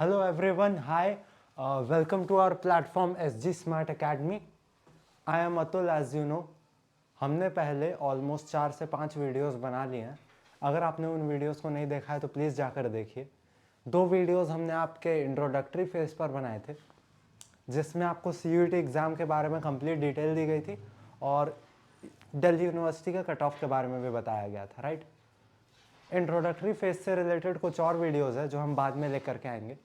Hello everyone, hi, welcome to our platform SG Smart Academy. I am Atul as you know. हमने पहले almost 4 से 5 videos बना लिए हैं. अगर आपने उन वीडियोस को नहीं देखा है तो प्लीज़ जाकर देखिए. 2 वीडियोस हमने आपके इंट्रोडक्टरी फेज पर बनाए थे जिसमें आपको CUET एग्ज़ाम के बारे में कंप्लीट डिटेल दी गई थी और दिल्ली यूनिवर्सिटी के कट ऑफ के बारे में भी बताया गया था, राइट. इंट्रोडक्टरी फेज से रिलेटेड कुछ और वीडियोस है जो हम बाद में लेकर के आएंगे,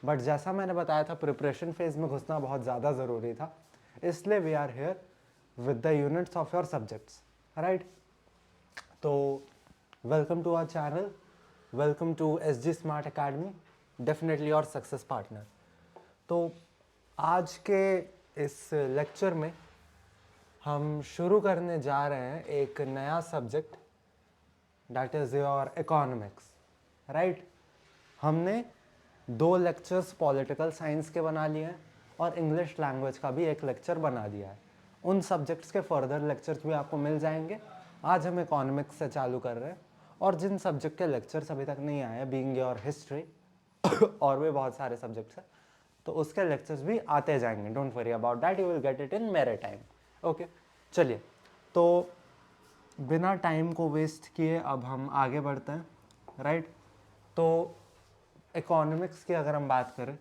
बट जैसा मैंने बताया था प्रिपरेशन फेज में घुसना बहुत ज़्यादा ज़रूरी था, इसलिए we are here with the units of your subjects, right. तो welcome to our channel, welcome to SG smart academy, definitely your success partner. तो आज के इस लेक्चर में हम शुरू करने जा रहे हैं एक नया subject, that is your economics, right. हमने 2 लेक्चर्स पॉलिटिकल साइंस के बना लिए हैं और इंग्लिश लैंग्वेज का भी एक लेक्चर बना दिया है. उन सब्जेक्ट्स के फर्दर लेक्चर्स भी आपको मिल जाएंगे. आज हम इकोनॉमिक्स से चालू कर रहे हैं और जिन सब्जेक्ट के लेक्चर्स अभी तक नहीं आए, बीइंग योर हिस्ट्री और भी बहुत सारे सब्जेक्ट्स हैं, तो उसके लेक्चर्स भी आते जाएंगे. Don't worry about that, you will get it in मेरे टाइम. ओके, चलिए. तो बिना टाइम को वेस्ट किए अब हम आगे बढ़ते हैं, राइट. तो इकोनॉमिक्स की अगर हम बात करें,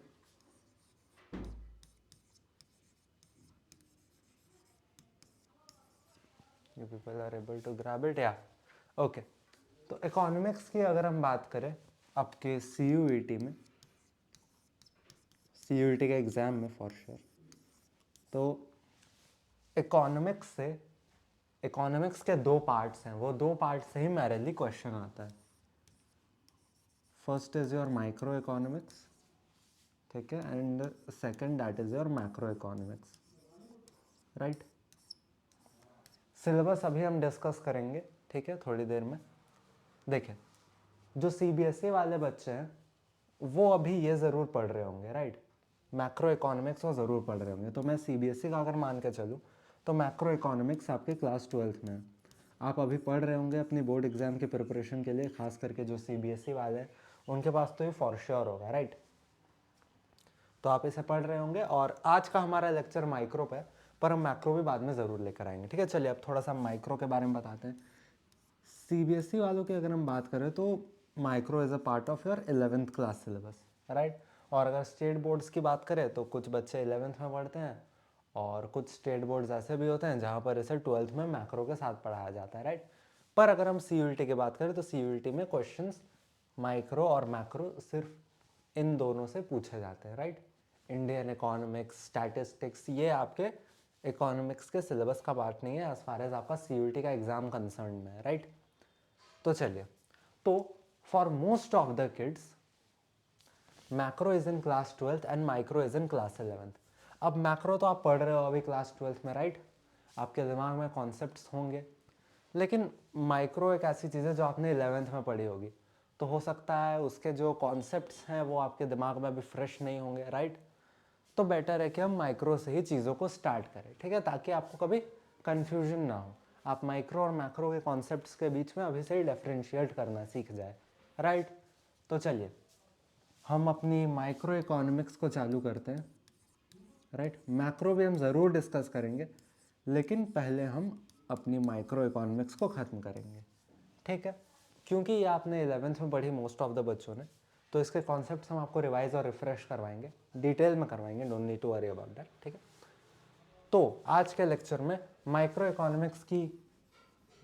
you people are able to grab it, yeah, okay. तो इकोनॉमिक्स की अगर हम बात करें आपके CUET में, CUET के एग्ज़ाम में फॉर श्योर, तो इकोनॉमिक्स के 2 पार्ट्स हैं, वो 2 पार्ट से ही मैरिली क्वेश्चन आता है. First is your micro economics, ठीक है, and second that is your macro economics, right. Syllabus अभी हम डिस्कस करेंगे, ठीक है, थोड़ी देर में. देखिए, जो CBSE वाले बच्चे हैं वो अभी ये ज़रूर पढ़ रहे होंगे, राइट. मैक्रो इकोनॉमिक्स वो ज़रूर पढ़ रहे होंगे. तो मैं CBSE का अगर मान के चलूँ तो मैक्रो इकोनॉमिक्स आपके क्लास 12th में है. आप अभी पढ़ रहे होंगे अपनी बोर्ड एग्ज़ाम की प्रिपरेशन के लिए, खास करके जो CBSE वाले हैं उनके पास तो ये फॉर श्योर होगा, राइट. तो आप इसे पढ़ रहे होंगे और आज का हमारा लेक्चर माइक्रो पे है, पर हम मैक्रो भी बाद में ज़रूर लेकर आएंगे, ठीक है. चलिए अब थोड़ा सा माइक्रो के बारे में बताते हैं. CBSE वालों की अगर हम बात करें तो micro is a part of your 11th class syllabus, right. और अगर स्टेट बोर्ड्स की बात करें तो कुछ बच्चे 11th में पढ़ते हैं और कुछ स्टेट बोर्ड्स ऐसे भी होते हैं जहाँ पर इसे 12th में मैक्रो के साथ पढ़ाया जाता है, राइट. पर अगर हम CUET की बात करें तो CUET में क्वेश्चंस माइक्रो और मैक्रो सिर्फ इन दोनों से पूछे जाते हैं, राइट. इंडियन इकोनॉमिक्स, स्टैटिस्टिक्स, ये आपके इकोनॉमिक्स के सिलेबस का पार्ट नहीं है एज फार एज आपका CUET का एग्जाम कंसर्न में है, राइट. तो चलिए, तो for most of the kids macro is in class 12th and micro is in class 11th. अब मैक्रो तो आप पढ़ रहे हो अभी क्लास 12th में, राइट. आपके दिमाग में कॉन्सेप्ट्स होंगे, लेकिन माइक्रो एक ऐसी चीज़ है जो आपने 11th में पढ़ी होगी, तो हो सकता है उसके जो कॉन्सेप्ट्स हैं वो आपके दिमाग में अभी फ्रेश नहीं होंगे, राइट. तो बेटर है कि हम माइक्रो से ही चीज़ों को स्टार्ट करें, ठीक है, ताकि आपको कभी कन्फ्यूजन ना हो. आप माइक्रो और मैक्रो के कॉन्सेप्ट्स के बीच में अभी से ही डिफरेंशिएट करना सीख जाए, राइट. तो चलिए हम अपनी माइक्रो इकोनॉमिक्स को चालू करते हैं, राइट. मैक्रो भी हम ज़रूर डिस्कस करेंगे, लेकिन पहले हम अपनी माइक्रो इकोनॉमिक्स को ख़त्म करेंगे, ठीक है. क्योंकि ये आपने 11th में पढ़ी मोस्ट ऑफ द बच्चों ने, तो इसके कॉन्सेप्ट्स हम आपको रिवाइज और रिफ्रेश करवाएंगे, डिटेल में करवाएंगे. Don't need to worry about that, ठीक है. तो आज के लेक्चर में माइक्रो इकोनॉमिक्स की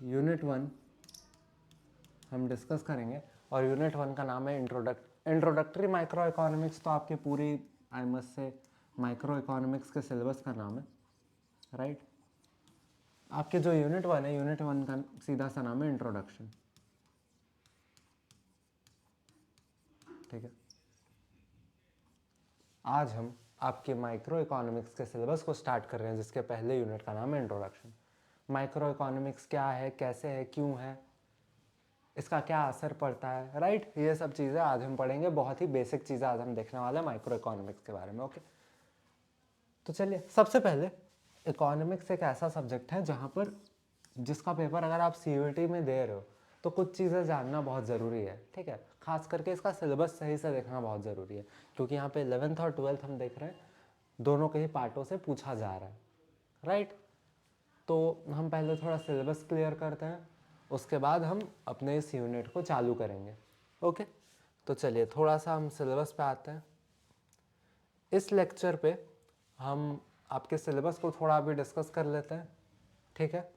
यूनिट 1 हम डिस्कस करेंगे और यूनिट 1 का नाम है इंट्रोडक्टरी माइक्रो इकोनॉमिक्स. तो आपकी पूरी I must say micro economics के सिलेबस का नाम है, राइट. आपके जो यूनिट 1 है, यूनिट 1 का सीधा सा नाम है इंट्रोडक्शन, ठीक है. आज हम आपके माइक्रो इकोनॉमिक्स के सिलेबस को स्टार्ट कर रहे हैं जिसके पहले यूनिट का नाम है इंट्रोडक्शन. माइक्रो इकोनॉमिक्स क्या है, कैसे है, क्यों है, इसका क्या असर पड़ता है, राइट. ये सब चीज़ें आज हम पढ़ेंगे, बहुत ही बेसिक चीज़ें आज हम देखने वाले हैं माइक्रो इकोनॉमिक्स के बारे में, ओके. तो चलिए सबसे पहले इकोनॉमिक्स एक ऐसा सब्जेक्ट है जहाँ पर जिसका पेपर अगर आप CUET में दे रहे हो तो कुछ चीज़ें जानना बहुत ज़रूरी है, ठीक है. खास करके इसका सिलेबस सही से देखना बहुत ज़रूरी है, क्योंकि यहाँ पे 11th और 12th हम देख रहे हैं दोनों के ही पार्टों से पूछा जा रहा है, राइट। तो हम पहले थोड़ा सिलेबस क्लियर करते हैं, उसके बाद हम अपने इस यूनिट को चालू करेंगे। ओके, तो चलिए थोड़ा सा हम सिलेबस पे आते हैं। इस लेक्चर पे हम आपके सिलेबस को थोड़ा अभी डिस्कस कर लेते हैं, ठीक है,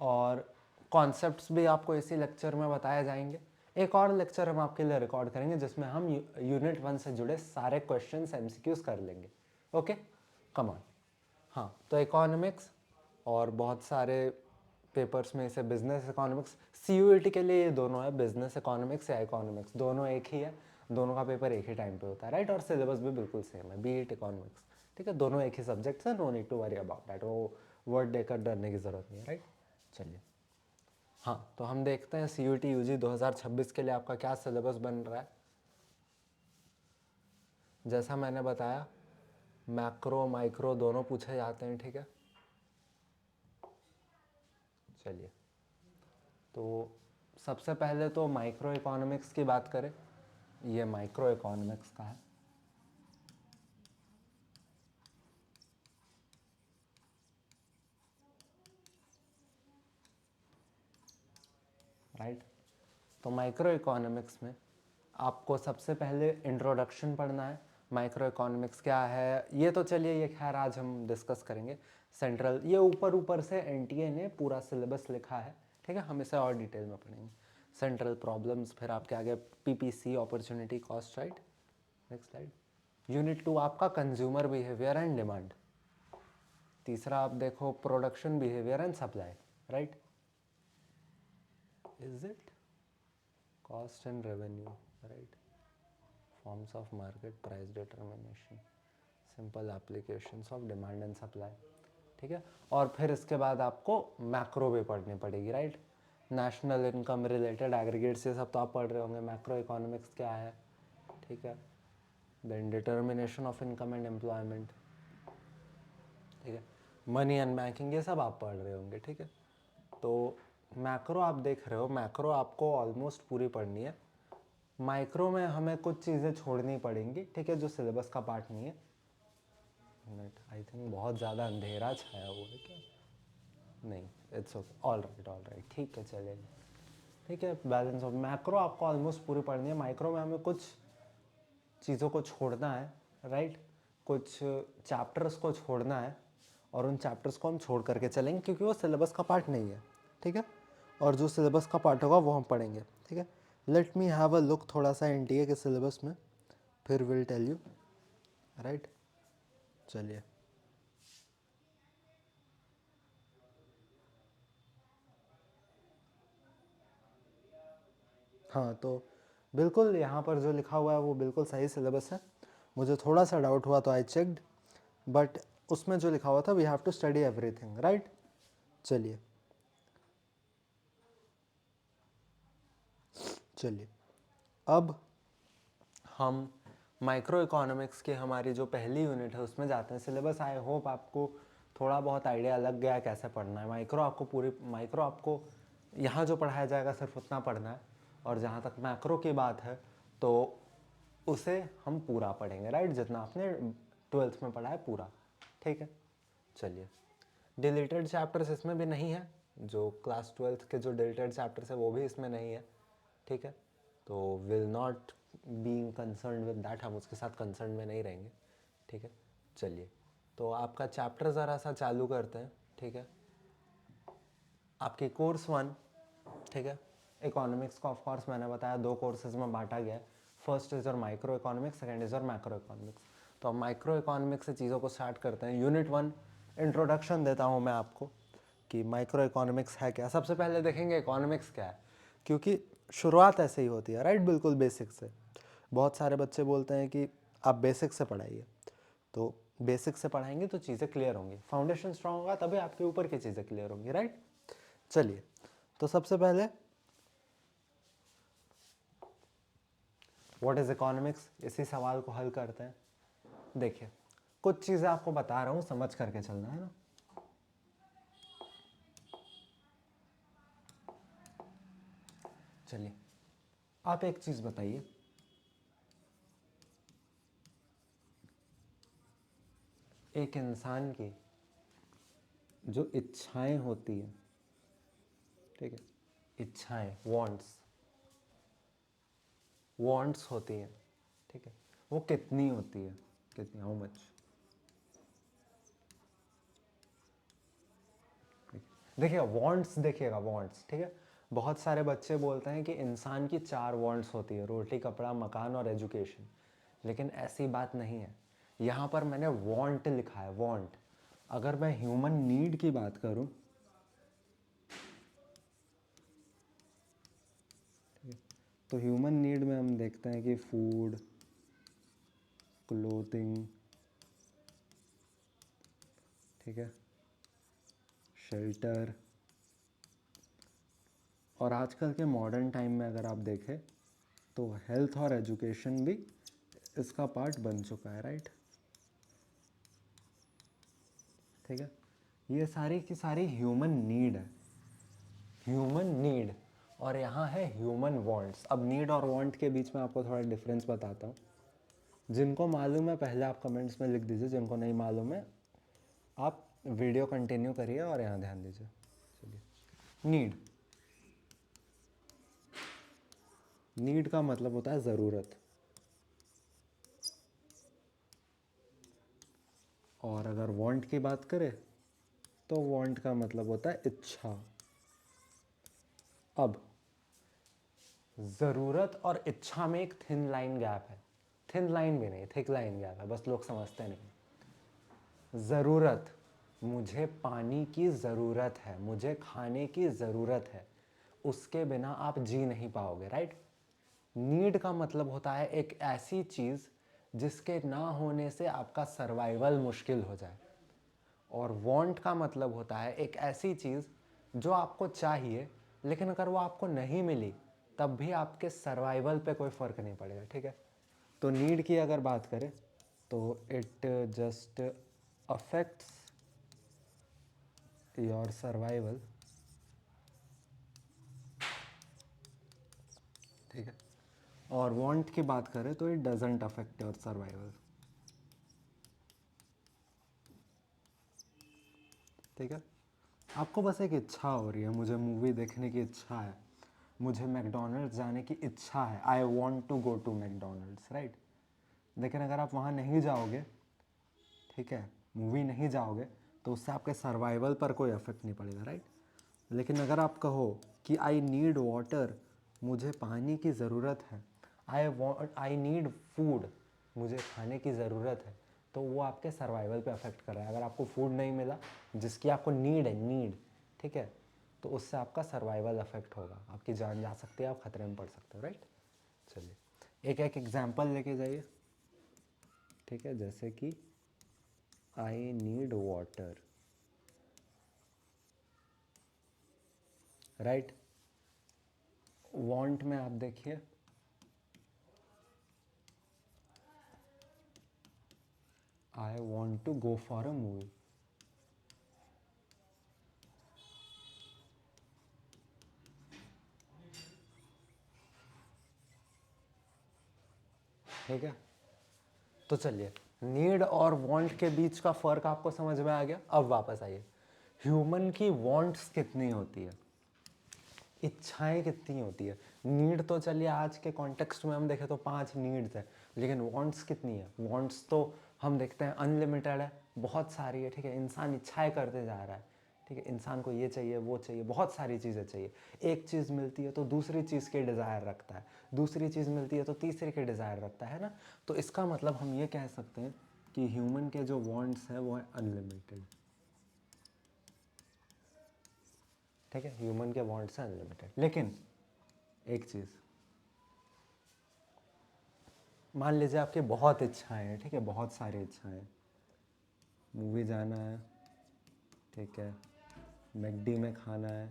और कॉन्सेप्ट्स भी आपको इसी लेक्चर में बताए जाएंगे। एक और लेक्चर हम आपके लिए रिकॉर्ड करेंगे जिसमें हम यूनिट 1 से जुड़े सारे क्वेश्चंस एमसीक्यूज कर लेंगे। Okay, come on. हाँ, तो इकोनॉमिक्स और बहुत सारे पेपर्स में इसे बिजनेस इकोनॉमिक्स, सीयूईटी के लिए ये दोनों है, बिजनेस इकोनॉमिक्स या इकोनॉमिक्स, दोनों एक ही है, दोनों का पेपर एक ही टाइम पे होता है, राइट। और सिलेबस भी बिल्कुल सेम है, बीईटी इकोनॉमिक्स, ठीक है, दोनों एक ही सब्जेक्ट्स है, no need to worry about that, वो वर्ड देकर डरने की ज़रूरत नहीं है, राइट। चलिए, हाँ, तो हम देखते हैं सीयूईटी यूजी 2026 के लिए आपका क्या सिलेबस बन रहा है। जैसा मैंने बताया, मैक्रो माइक्रो दोनों पूछे जाते हैं, ठीक है। चलिए, तो सबसे पहले तो माइक्रो इकोनॉमिक्स की बात करें, ये माइक्रो इकोनॉमिक्स का है, राइट। तो माइक्रो इकोनॉमिक्स में आपको सबसे पहले इंट्रोडक्शन पढ़ना है, माइक्रो इकोनॉमिक्स क्या है ये तो चलिए ये खैर आज हम डिस्कस करेंगे। सेंट्रल, ये ऊपर ऊपर से एनटीए ने पूरा सिलेबस लिखा है, ठीक है, हम इसे और डिटेल में पढ़ेंगे। सेंट्रल प्रॉब्लम्स, फिर आपके आगे PPC, opportunity cost, right. Next slide. Unit 2 आपका कंज्यूमर बिहेवियर एंड डिमांड। तीसरा आप देखो production behaviour and supply, right. Is it cost and revenue, right. Forms of market price determination, simple applications of demand and supply, ठीक है। और फिर इसके बाद आपको मैक्रो भी पढ़नी पड़ेगी, right. National income related aggregates, ये सब तो आप पढ़ रहे होंगे, मैक्रो इकोनॉमिक्स क्या है, ठीक है। Then determination of income and employment, ठीक है। मनी एंड बैंकिंग, ये सब आप पढ़ रहे होंगे, ठीक है। तो मैक्रो आप देख रहे हो, मैक्रो आपको ऑलमोस्ट पूरी पढ़नी है। माइक्रो में हमें कुछ चीज़ें छोड़नी पड़ेंगी, ठीक है, जो सिलेबस का पार्ट नहीं है। मिनट, आई थिंक बहुत ज़्यादा अंधेरा छाया हुआ है क्या? नहीं, इट्स ओके, ऑल राइट, ठीक है, चलेगा, ठीक है। बैलेंस ऑफ मैक्रो आपको ऑलमोस्ट पूरी पढ़नी है। माइक्रो में हमें कुछ चीज़ों को छोड़ना है, राइट, कुछ चैप्टर्स को छोड़ना है, और उन चैप्टर्स को हम छोड़ करके चलेंगे क्योंकि वो सिलेबस का पार्ट नहीं है, ठीक है। और जो सिलेबस का पार्ट होगा वो हम पढ़ेंगे, ठीक है। Let me have a look थोड़ा सा एनटीए के सिलेबस में, फिर विल टेल यू, राइट। चलिए, हाँ, तो बिल्कुल यहाँ पर जो लिखा हुआ है वो बिल्कुल सही सिलेबस है। मुझे थोड़ा सा डाउट हुआ तो आई चेक्ड, बट उसमें जो लिखा हुआ था we have to study everything, right. चलिए, चलिए अब हम माइक्रो इकोनॉमिक्स की हमारी जो पहली यूनिट है उसमें जाते हैं। सिलेबस आई होप आपको थोड़ा बहुत आइडिया लग गया कैसे पढ़ना है। माइक्रो आपको यहाँ जो पढ़ाया जाएगा सिर्फ उतना पढ़ना है, और जहाँ तक मैक्रो की बात है तो उसे हम पूरा पढ़ेंगे, राइट, जितना आपने 12th में पढ़ा है पूरा, ठीक है। चलिए, डिलीटेड चैप्टर्स इसमें भी नहीं है, जो क्लास 12th के जो डिलीटेड चैप्टर्स है वो भी इसमें नहीं है, ठीक है। तो will not being concern with that, हम उसके साथ कंसर्न में नहीं रहेंगे, ठीक है। चलिए, तो आपका चैप्टर ज़रा सा चालू करते हैं, ठीक है। आपकी कोर्स 1, ठीक है, इकोनॉमिक्स को ऑफ कोर्स मैंने बताया 2 कोर्सेज में बांटा गया है। फर्स्ट इज और माइक्रो इकोनॉमिक्स, सेकेंड इज और मैक्रो इकोनॉमिक्स। तो हम माइक्रो इकोनॉमिक्स से चीज़ों को स्टार्ट करते हैं। यूनिट 1 इंट्रोडक्शन देता हूँ मैं आपको कि माइक्रो इकोनॉमिक्स है क्या। सबसे पहले देखेंगे इकोनॉमिक्स क्या है, क्योंकि शुरुआत ऐसे ही होती है, राइट, बिल्कुल बेसिक से। बहुत सारे बच्चे बोलते हैं कि आप बेसिक से पढ़ाइए, तो बेसिक से पढ़ाएंगे तो चीज़ें क्लियर होंगी, फाउंडेशन स्ट्रांग होगा तभी आपके ऊपर की चीज़ें क्लियर होंगी, राइट। चलिए, तो सबसे पहले व्हाट इज इकोनॉमिक्स, इसी सवाल को हल करते हैं। देखिए, कुछ चीज़ें आपको बता रहा हूँ, समझ करके चलना है ना। चलिए, आप एक चीज़ बताइए, एक इंसान की जो इच्छाएं होती हैं, ठीक है, इच्छाएं, वांट्स होती हैं, ठीक है, वो कितनी होती है, कितनी, हाउ मच? देखिएगा वांट्स, देखिएगा वांट्स, ठीक है। बहुत सारे बच्चे बोलते हैं कि इंसान की 4 वांट्स होती है, रोटी, कपड़ा, मकान और एजुकेशन, लेकिन ऐसी बात नहीं है। यहाँ पर मैंने वांट लिखा है, वांट। अगर मैं ह्यूमन नीड की बात करूँ, तो ह्यूमन नीड में हम देखते हैं कि फूड, क्लोथिंग, ठीक है, शेल्टर, और आजकल के मॉडर्न टाइम में अगर आप देखें तो हेल्थ और एजुकेशन भी इसका पार्ट बन चुका है, राइट? ठीक है, ये सारी की सारी ह्यूमन नीड है, ह्यूमन नीड। और यहाँ है ह्यूमन वांट्स। अब नीड और वांट के बीच में आपको थोड़ा डिफरेंस बताता हूँ। जिनको मालूम है पहले आप कमेंट्स में लिख दीजिए, जिनको नहीं मालूम है आप वीडियो कंटिन्यू करिए और यहाँ ध्यान दीजिए। चलिए, नीड, नीड का मतलब होता है ज़रूरत, और अगर वांट की बात करें तो वांट का मतलब होता है इच्छा। अब ज़रूरत और इच्छा में एक थिन लाइन गैप है, थिन लाइन भी नहीं, थिक लाइन गैप है, बस लोग समझते नहीं। ज़रूरत, मुझे पानी की ज़रूरत है, मुझे खाने की ज़रूरत है, उसके बिना आप जी नहीं पाओगे, राइट? नीड का मतलब होता है एक ऐसी चीज़ जिसके ना होने से आपका सर्वाइवल मुश्किल हो जाए। और वांट का मतलब होता है एक ऐसी चीज़ जो आपको चाहिए, लेकिन अगर वो आपको नहीं मिली तब भी आपके सर्वाइवल पे कोई फ़र्क नहीं पड़ेगा, ठीक है? तो नीड की अगर बात करें तो it just affects your survival, ठीक है? और वांट की बात करें तो it doesn't affect your survival, ठीक है? आपको बस एक इच्छा हो रही है, मुझे मूवी देखने की इच्छा है, मुझे मैकडोनल्ड्स जाने की इच्छा है, I want to go to McDonald's, right? लेकिन अगर आप वहाँ नहीं जाओगे, ठीक है, मूवी नहीं जाओगे, तो उससे आपके सर्वाइवल पर कोई इफेक्ट नहीं पड़ेगा, राइट? लेकिन अगर आप कहो कि आई नीड वाटर, मुझे पानी की ज़रूरत है, आई नीड फूड, मुझे खाने की ज़रूरत है, तो वो आपके सर्वाइवल पे अफेक्ट कर रहा है। अगर आपको फूड नहीं मिला जिसकी आपको नीड है, नीड, ठीक है, तो उससे आपका सर्वाइवल अफेक्ट होगा, आपकी जान जा सकती है, आप खतरे में पड़ सकते हो, राइट? चलिए एक एक एग्जाम्पल लेके जाइए, ठीक है? जैसे कि I need water, right? Want में आप देखिए, I want to go for a movie, ठीक है? तो चलिए, नीड और वांट के बीच का फ़र्क आपको समझ में आ गया। अब वापस आइए, ह्यूमन की वांट्स कितनी होती है, इच्छाएं कितनी होती है? नीड तो चलिए आज के कॉन्टेक्स्ट में हम देखें तो 5 नीड्स है, लेकिन वांट्स कितनी है? वांट्स तो हम देखते हैं अनलिमिटेड है, बहुत सारी है, ठीक है? इंसान इच्छाएं करते जा रहा है, ठीक है? इंसान को ये चाहिए, वो चाहिए, बहुत सारी चीज़ें चाहिए। एक चीज़ मिलती है तो दूसरी चीज़ के डिज़ायर रखता है, दूसरी चीज़ मिलती है तो तीसरी के डिज़ायर रखता है ना? तो इसका मतलब हम ये कह सकते हैं कि ह्यूमन के जो वांट्स हैं वो है अनलिमिटेड, ठीक है? ह्यूमन के वांट्स हैं अनलिमिटेड। लेकिन एक चीज़, मान लीजिए आपकी बहुत इच्छाएं हैं, ठीक है, बहुत सारी इच्छाएं, मूवी जाना है, ठीक है, मैकडी में खाना है,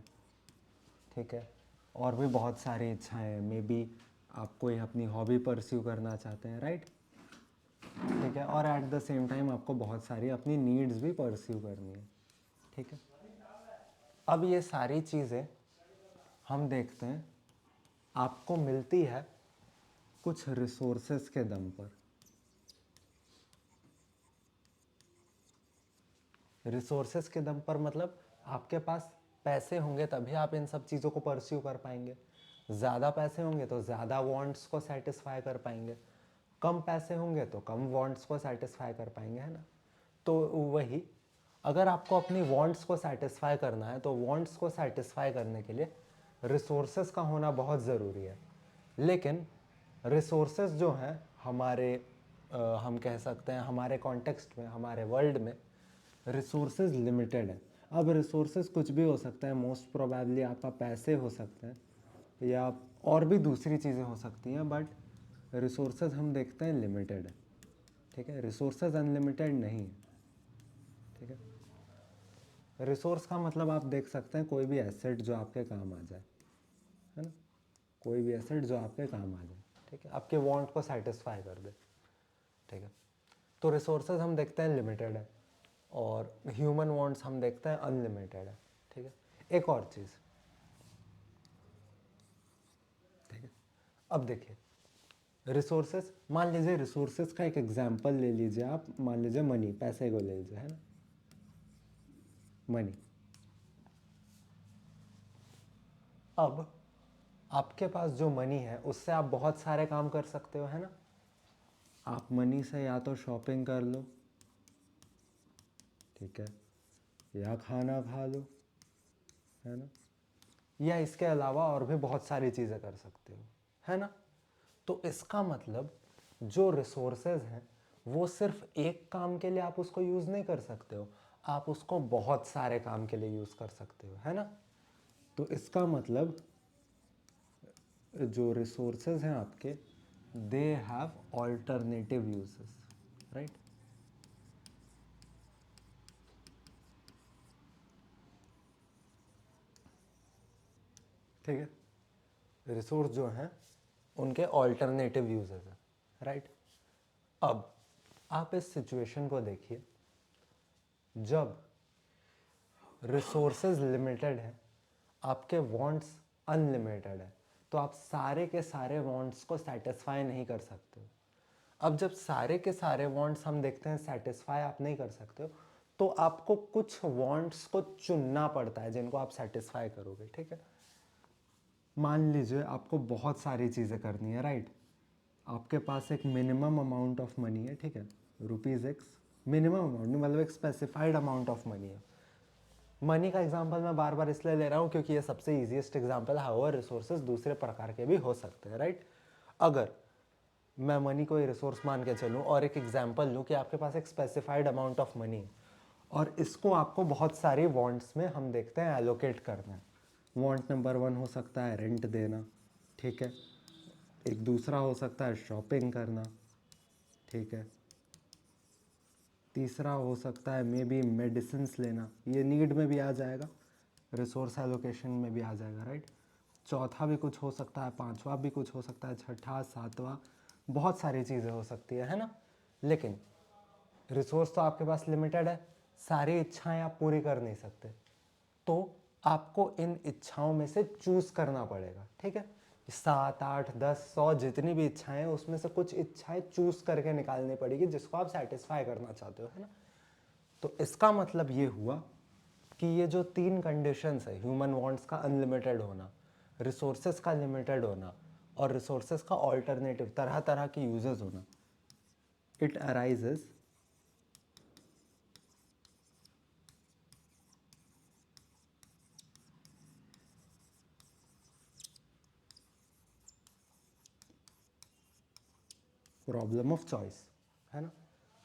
ठीक है, और भी बहुत सारी इच्छाएं हैं, मे बी आप कोई अपनी हॉबी परस्यू करना चाहते हैं, राइट? ठीक है, और एट द सेम टाइम आपको बहुत सारी अपनी नीड्स भी परस्यू करनी है, ठीक है? अब ये सारी चीज़ें हम देखते हैं आपको मिलती है कुछ रिसोर्सेज के दम पर। रिसोर्सेज के दम पर मतलब आपके पास पैसे होंगे तभी आप इन सब चीज़ों को परस्यू कर पाएंगे। ज़्यादा पैसे होंगे तो ज़्यादा वांट्स को सेटिस्फाई कर पाएंगे, कम पैसे होंगे तो कम वांट्स को सेटिस्फाई कर पाएंगे, है ना। तो वही, अगर आपको अपनी वांट्स को सेटिस्फाई करना है तो वांट्स को सेटिस्फाई करने के लिए रिसोर्सेज का होना बहुत ज़रूरी है। लेकिन रिसोर्सेज जो हैं हमारे हम कह सकते हैं हमारे कॉन्टेक्स्ट में, हमारे वर्ल्ड में रिसोर्सेज लिमिटेड है। अब रिसोर्सेज कुछ भी हो सकता है, मोस्ट प्रोबेबली आपका पैसे हो सकते हैं या और भी दूसरी चीज़ें हो सकती हैं, बट रिसोर्सेज हम देखते हैं लिमिटेड है, ठीक है। रिसोर्सेज अनलिमिटेड नहीं है, ठीक है। रिसोर्स का मतलब आप देख सकते हैं कोई भी एसेट जो आपके काम आ जाए, है ना, कोई भी एसेट जो आपके काम आ जाए, ठीक है, आपके वांट को सेटिस्फाई कर दे, ठीक है। तो रिसोर्सेज हम देखते हैं लिमिटेड है और ह्यूमन वांट्स हम देखते हैं अनलिमिटेड है, ठीक है। एक और चीज़, ठीक है, अब देखिए रिसोर्सेज, मान लीजिए रिसोर्सेज का एक एग्जांपल ले लीजिए आप, मान लीजिए मनी, पैसे को ले लीजिए, है ना, मनी। अब आपके पास जो मनी है उससे आप बहुत सारे काम कर सकते हो, है ना। आप मनी से या तो शॉपिंग कर लो, ठीक है, या खाना खा लो, है ना, या इसके अलावा और भी बहुत सारी चीज़ें कर सकते हो, है ना। तो इसका मतलब जो रिसोर्सेज हैं वो सिर्फ एक काम के लिए आप उसको यूज़ नहीं कर सकते हो, आप उसको बहुत सारे काम के लिए यूज़ कर सकते हो, है ना। तो इसका मतलब जो रिसोर्सेज हैं आपके, they have alternative uses, right. ठीक है, रिसोर्स जो हैं उनके ऑल्टरनेटिव यूजेस हैं, राइट। अब आप इस सिचुएशन को देखिए, जब रिसोर्सेज लिमिटेड है, आपके वांट्स अनलिमिटेड है, तो आप सारे के सारे वांट्स को सेटिस्फाई नहीं कर सकते हो। अब जब सारे के सारे वांट्स हम देखते हैं सेटिस्फाई आप नहीं कर सकते हो, तो आपको कुछ वांट्स को चुनना पड़ता है जिनको आप सेटिस्फाई करोगे, ठीक है। मान लीजिए आपको बहुत सारी चीज़ें करनी है, राइट। आपके पास एक मिनिमम अमाउंट ऑफ मनी है, ठीक है, ₹X, मिनिमम अमाउंट नहीं, मतलब एक स्पेसिफाइड अमाउंट ऑफ मनी है। मनी का एग्जांपल मैं बार बार इसलिए ले रहा हूँ क्योंकि ये सबसे ईजीएस्ट एग्जांपल है, हाउएवर रिसोर्सेज दूसरे प्रकार के भी हो सकते हैं, राइट। अगर मैं मनी को रिसोर्स मान के चलूँ और एक एग्जांपल लूँ कि आपके पास एक स्पेसिफाइड अमाउंट ऑफ मनी है और इसको आपको बहुत सारी वांट्स में हम देखते हैं एलोकेट करना है। वांट नंबर 1 हो सकता है रेंट देना, ठीक है, एक दूसरा हो सकता है शॉपिंग करना, ठीक है, तीसरा हो सकता है मे बी मेडिसिन्स लेना, ये नीड में भी आ जाएगा, रिसोर्स एलोकेशन में भी आ जाएगा, राइट। चौथा भी कुछ हो सकता है, पांचवा भी कुछ हो सकता है, छठा, सातवां, बहुत सारी चीज़ें हो सकती है ना। लेकिन रिसोर्स तो आपके पास लिमिटेड है, सारी इच्छाएं आप पूरी कर नहीं सकते, तो आपको इन इच्छाओं में से चूज करना पड़ेगा, ठीक है। 7, 8, 10, 100 जितनी भी इच्छाएं हैं उसमें से कुछ इच्छाएं चूज करके निकालनी पड़ेगी जिसको आप सेटिस्फाई करना चाहते हो, है ना। तो इसका मतलब ये हुआ कि ये जो 3 कंडीशंस है, ह्यूमन वांट्स का अनलिमिटेड होना, रिसोर्सेज का लिमिटेड होना और रिसोर्सेज का ऑल्टरनेटिव तरह तरह के यूजेस होना, it arises problem of choice, है ना,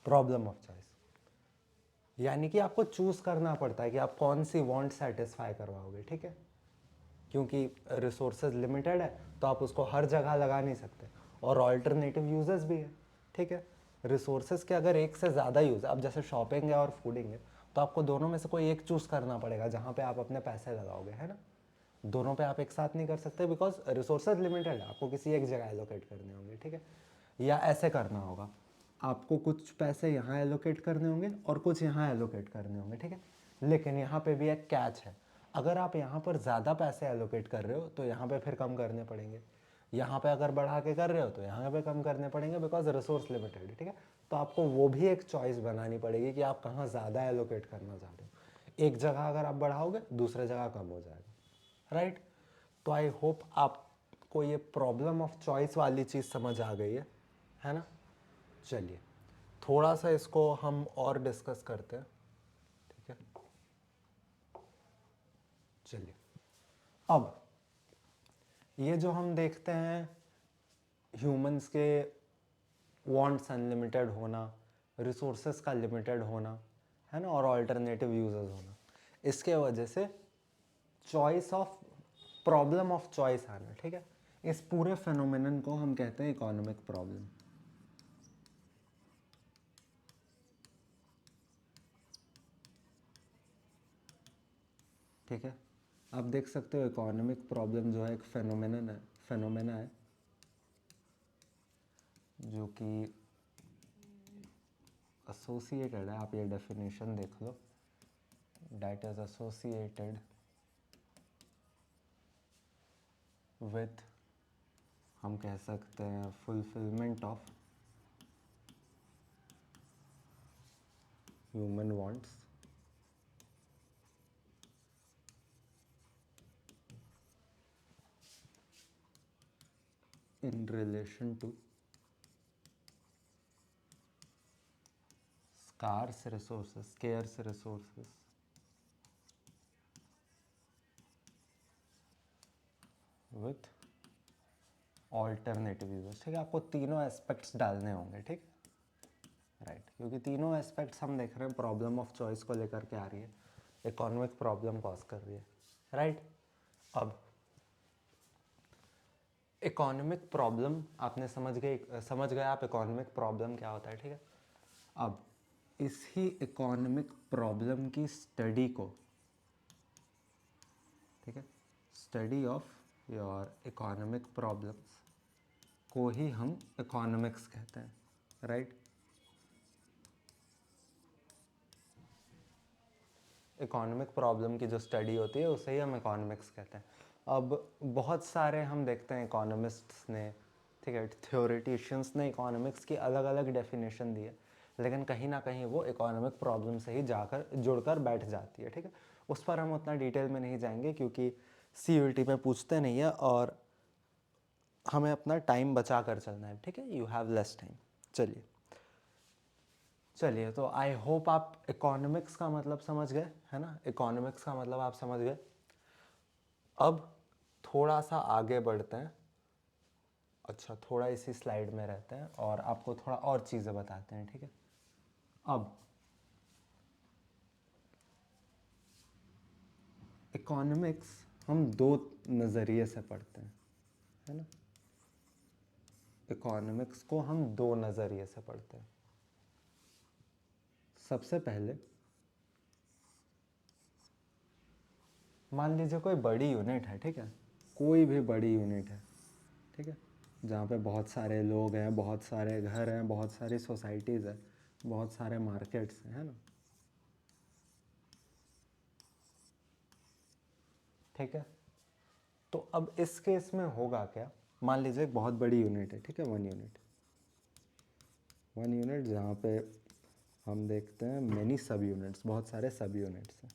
प्रॉब्लम ऑफ चॉइस। यानी कि आपको चूज करना पड़ता है कि आप कौन सी वांट सेटिस्फाई करवाओगे, ठीक है। क्योंकि रिसोर्सेज लिमिटेड है तो आप उसको हर जगह लगा नहीं सकते और ऑल्टरनेटिव यूजेस भी है, ठीक है। रिसोर्सेज के अगर एक से ज़्यादा यूज़, अब जैसे शॉपिंग है और फूडिंग है, तो आपको दोनों में से कोई एक चूज़ करना पड़ेगा जहाँ पे आप अपने पैसे लगाओगे, है ना। दोनों पे आप एक साथ नहीं कर सकते बिकॉज रिसोर्सेज लिमिटेड है, आपको किसी एक जगह एलोकेट करने होंगे, ठीक है। या ऐसे करना होगा, आपको कुछ पैसे यहाँ एलोकेट करने होंगे और कुछ यहाँ एलोकेट करने होंगे, ठीक है। लेकिन यहाँ पे भी एक कैच है, अगर आप यहाँ पर ज़्यादा पैसे एलोकेट कर रहे हो तो यहाँ पे फिर कम करने पड़ेंगे, यहाँ पे अगर बढ़ा के कर रहे हो तो यहाँ पे कम करने पड़ेंगे, बिकॉज रिसोर्स लिमिटेड है, ठीक है। तो आपको वो भी एक चॉइस बनानी पड़ेगी कि आप कहाँ ज़्यादा एलोकेट करना चाहते हो। एक जगह अगर आप बढ़ाओगे दूसरे जगह कम हो जाएगा, राइट। तो आई होप आपको ये प्रॉब्लम ऑफ चॉइस वाली चीज़ समझ आ गई है ना। चलिए थोड़ा सा इसको हम और डिस्कस करते हैं, ठीक है। चलिए अब ये जो हम देखते हैं ह्यूमंस के वांट्स अनलिमिटेड होना, रिसोर्सेस का लिमिटेड होना, है ना, और अल्टरनेटिव यूजेस होना, इसके वजह से choice of problem of choice आना, ठीक है। इस पूरे फेनोमेनन को हम कहते हैं इकोनॉमिक प्रॉब्लम, ठीक है। आप देख सकते हो इकोनॉमिक प्रॉब्लम जो है एक फेनोमेना है जो कि एसोसिएटेड है, आप ये डेफिनेशन देख लो, डैट इज एसोसिएटेड विथ, हम कह सकते हैं fulfilment of human wants in relation to scarce resources with alternative users, ठीक है। आपको तीनों एस्पेक्ट्स डालने होंगे, ठीक है, राइट। क्योंकि तीनों एस्पेक्ट्स हम देख रहे हैं प्रॉब्लम ऑफ चॉइस को लेकर के आ रही है, इकोनॉमिक प्रॉब्लम कॉज कर रही है, राइट। अब इकोनॉमिक प्रॉब्लम आपने समझ गए आप इकोनॉमिक प्रॉब्लम क्या होता है, ठीक है। अब इसी इकोनॉमिक प्रॉब्लम की स्टडी को, ठीक है, study of your economic problems को ही हम इकोनॉमिक्स कहते हैं, राइट। इकोनॉमिक प्रॉब्लम की जो स्टडी होती है उसे ही हम इकोनॉमिक्स कहते हैं। अब बहुत सारे हम देखते हैं इकोनॉमिस्ट्स ने, ठीक है, थ्योरेटिशियंस ने इकोनॉमिक्स की अलग अलग डेफिनेशन दी है, लेकिन कहीं ना कहीं वो इकोनॉमिक प्रॉब्लम से ही जाकर जुड़कर बैठ जाती है, ठीक है। उस पर हम उतना डिटेल में नहीं जाएंगे क्योंकि CUET में पूछते नहीं है और हमें अपना टाइम बचा कर चलना है, ठीक है, यू हैव लेस टाइम। चलिए तो आई होप आप इकोनॉमिक्स का मतलब समझ गए, है ना, इकोनॉमिक्स का मतलब आप समझ गए। अब थोड़ा सा आगे बढ़ते हैं, अच्छा थोड़ा इसी स्लाइड में रहते हैं और आपको थोड़ा और चीज़ें बताते हैं, ठीक है। अब इकोनॉमिक्स हम दो नज़रिए से पढ़ते हैं, है ना। इकोनॉमिक्स को हम दो नज़रिए से पढ़ते हैं। सबसे पहले मान लीजिए कोई बड़ी यूनिट है, ठीक है, कोई भी बड़ी यूनिट है, ठीक है, जहाँ पे बहुत सारे लोग हैं, बहुत सारे घर हैं, बहुत सारी सोसाइटीज़ हैं, बहुत सारे मार्केट्स हैं, है ना, ठीक है। तो अब इस केस में होगा क्या, मान लीजिए एक बहुत बड़ी यूनिट है, ठीक है, वन यूनिट जहाँ पे हम देखते हैं मेनी सब यूनिट्स, बहुत सारे सब यूनिट्स हैं।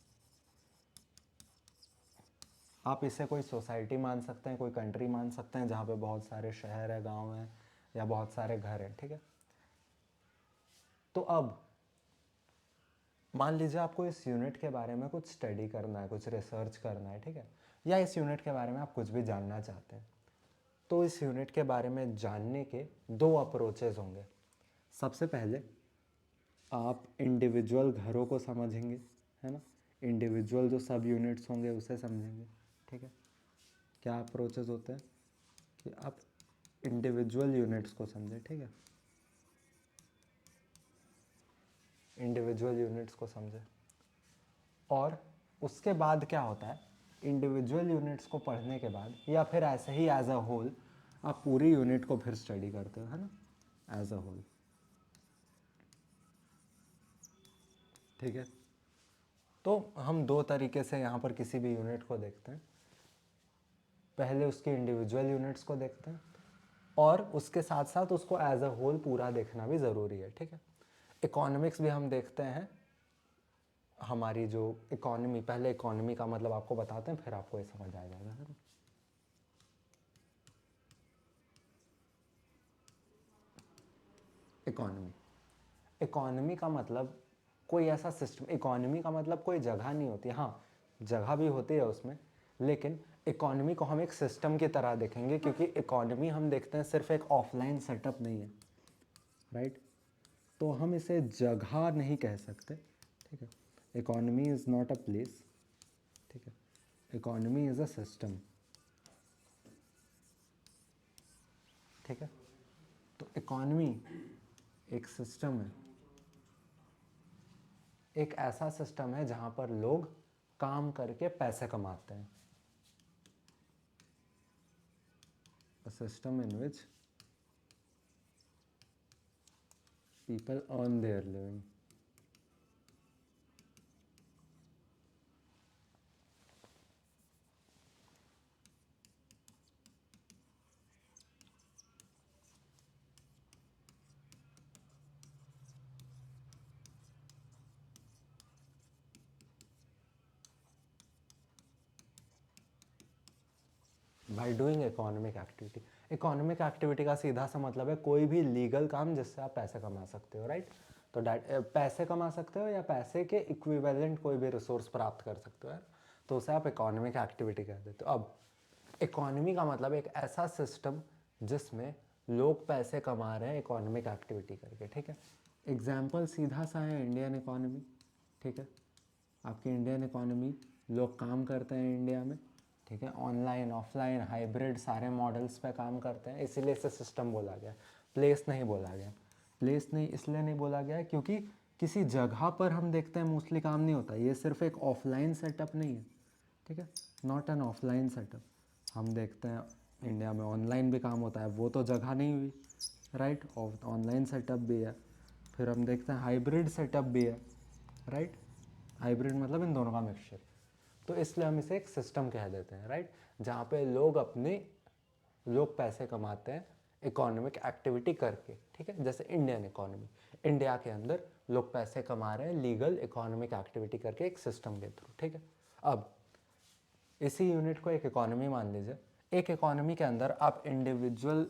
आप इसे कोई सोसाइटी मान सकते हैं, कोई कंट्री मान सकते हैं जहाँ पे बहुत सारे शहर है, गांव हैं या बहुत सारे घर हैं, ठीक है। तो अब मान लीजिए आपको इस यूनिट के बारे में कुछ स्टडी करना है, कुछ रिसर्च करना है, ठीक है, या इस यूनिट के बारे में आप कुछ भी जानना चाहते हैं। तो इस यूनिट के बारे में जानने के दो अप्रोचेज होंगे। सबसे पहले आप इंडिविजुअल घरों को समझेंगे, है ना, इंडिविजुअल जो सब यूनिट्स होंगे उसे समझेंगे, ठीक है। क्या अप्रोचेज होते हैं कि आप इंडिविजुअल यूनिट्स को समझें, ठीक है, इंडिविजुअल यूनिट्स को समझें। और उसके बाद क्या होता है, इंडिविजुअल यूनिट्स को पढ़ने के बाद या फिर ऐसे ही एज अ होल आप पूरी यूनिट को फिर स्टडी करते हो, है ना, एज अ होल, ठीक है। तो हम दो तरीके से यहाँ पर किसी भी यूनिट को देखते हैं। पहले उसके इंडिविजुअल यूनिट्स को देखते हैं और उसके साथ साथ उसको एज अ होल पूरा देखना भी ज़रूरी है, ठीक है। इकोनॉमिक्स भी हम देखते हैं, हमारी जो इकोनॉमी, पहले इकोनॉमी का मतलब आपको बताते हैं, फिर आपको ये समझ आ जाएगा, है ना। इकोनॉमी, इकोनॉमी का मतलब कोई ऐसा सिस्टम, इकोनॉमी का मतलब कोई जगह नहीं होती, हाँ जगह भी होती है उसमें, लेकिन इकोनॉमी को हम एक सिस्टम की तरह देखेंगे, क्योंकि इकोनॉमी हम देखते हैं सिर्फ एक ऑफलाइन सेटअप नहीं है, राइट। तो हम इसे जगह नहीं कह सकते, ठीक है। Economy is not a place, ठीक है। इकोनॉमी इज़ अ सिस्टम, ठीक है। तो इकोनॉमी एक सिस्टम है, एक ऐसा सिस्टम है जहाँ पर लोग काम करके पैसे कमाते हैं। A system in which people earn their living. By doing economic activity, economic activity का सीधा सा मतलब है कोई भी लीगल काम जिससे आप पैसे कमा सकते हो, राइट। तो पैसे कमा सकते हो या पैसे के इक्विवेलेंट कोई भी रिसोर्स प्राप्त कर सकते हो, है, तो उसे आप इकोनॉमिक एक्टिविटी कह देते हो। अब इकोनॉमी का मतलब एक ऐसा सिस्टम जिसमें लोग पैसे कमा रहे हैं इकोनॉमिक एक्टिविटी करके, ठीक है। एग्जाम्पल सीधा सा है इंडियन इकोनॉमी, ठीक है। आपकी इंडियन इकोनॉमी, लोग काम करते हैं इंडिया में, ठीक है, ऑनलाइन ऑफलाइन हाइब्रिड सारे मॉडल्स पे काम करते हैं, इसीलिए इसे सिस्टम बोला गया, प्लेस नहीं बोला गया। प्लेस नहीं इसलिए नहीं बोला गया क्योंकि किसी जगह पर हम देखते हैं मोस्टली काम नहीं होता, ये सिर्फ एक ऑफलाइन सेटअप नहीं है, ठीक है, नॉट एन ऑफलाइन सेटअप। हम देखते हैं इंडिया में ऑनलाइन भी काम होता है, वो तो जगह नहीं हुई, राइट, ऑनलाइन सेटअप भी है। फिर हम देखते हैं हाइब्रिड सेटअप भी है, राइट, हाइब्रिड मतलब इन दोनों का मिक्सचर। तो इसलिए हम इसे एक सिस्टम कह देते हैं, राइट, जहाँ पे लोग पैसे कमाते हैं इकोनॉमिक एक्टिविटी करके, ठीक है। जैसे इंडियन इकोनॉमी, इंडिया के अंदर लोग पैसे कमा रहे हैं लीगल इकोनॉमिक एक्टिविटी करके एक सिस्टम के थ्रू, ठीक है। अब इसी यूनिट को एक इकोनॉमी मान लीजिए। एक इकोनॉमी के अंदर आप इंडिविजुअल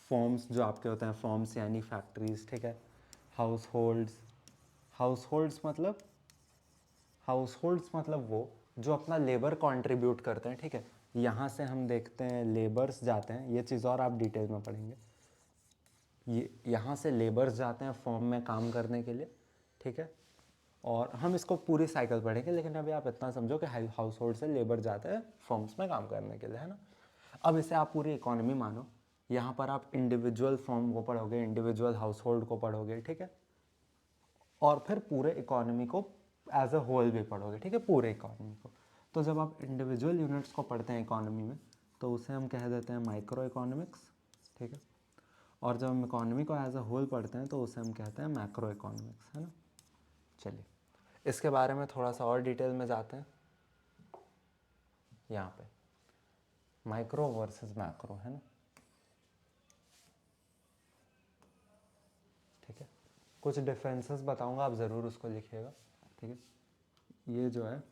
फॉर्म्स जो आपके होते हैं, फॉर्म्स यानी फैक्ट्रीज, ठीक है, हाउस होल्ड्स मतलब वो जो अपना लेबर कंट्रीब्यूट करते हैं, ठीक है। यहाँ से हम देखते हैं लेबर्स जाते हैं, ये चीज़ और आप डिटेल में पढ़ेंगे। ये यहाँ से लेबर्स जाते हैं फॉर्म में काम करने के लिए, ठीक है, और हम इसको पूरी साइकिल पढ़ेंगे, लेकिन अभी आप इतना समझो कि हाउस होल्ड से लेबर जाते हैं फॉर्म्स में काम करने के लिए, है ना। अब इसे आप पूरी इकोनॉमी मानो, यहाँ पर आप इंडिविजुअल फॉर्म को पढ़ोगे, इंडिविजुअल हाउस होल्ड को पढ़ोगे, ठीक है, और फिर पूरे इकोनॉमी को एज अ होल भी पढ़ोगे, ठीक है, पूरे इकोनॉमी को। तो जब आप इंडिविजुअल यूनिट्स को पढ़ते हैं इकोनॉमी में, तो उसे हम कह देते हैं माइक्रो इकोनॉमिक्स, ठीक है, और जब हम इकोनॉमी को एज अ होल पढ़ते हैं तो उसे हम कहते हैं मैक्रो इकोनॉमिक्स, है ना। चलिए इसके बारे में थोड़ा सा और डिटेल में जाते हैं। यहाँ पे माइक्रो वर्सेस मैक्रो, है ना, ठीक है। कुछ डिफरेंसेस बताऊंगा, आप ज़रूर उसको लिखिएगा, ठीक है। ये जो है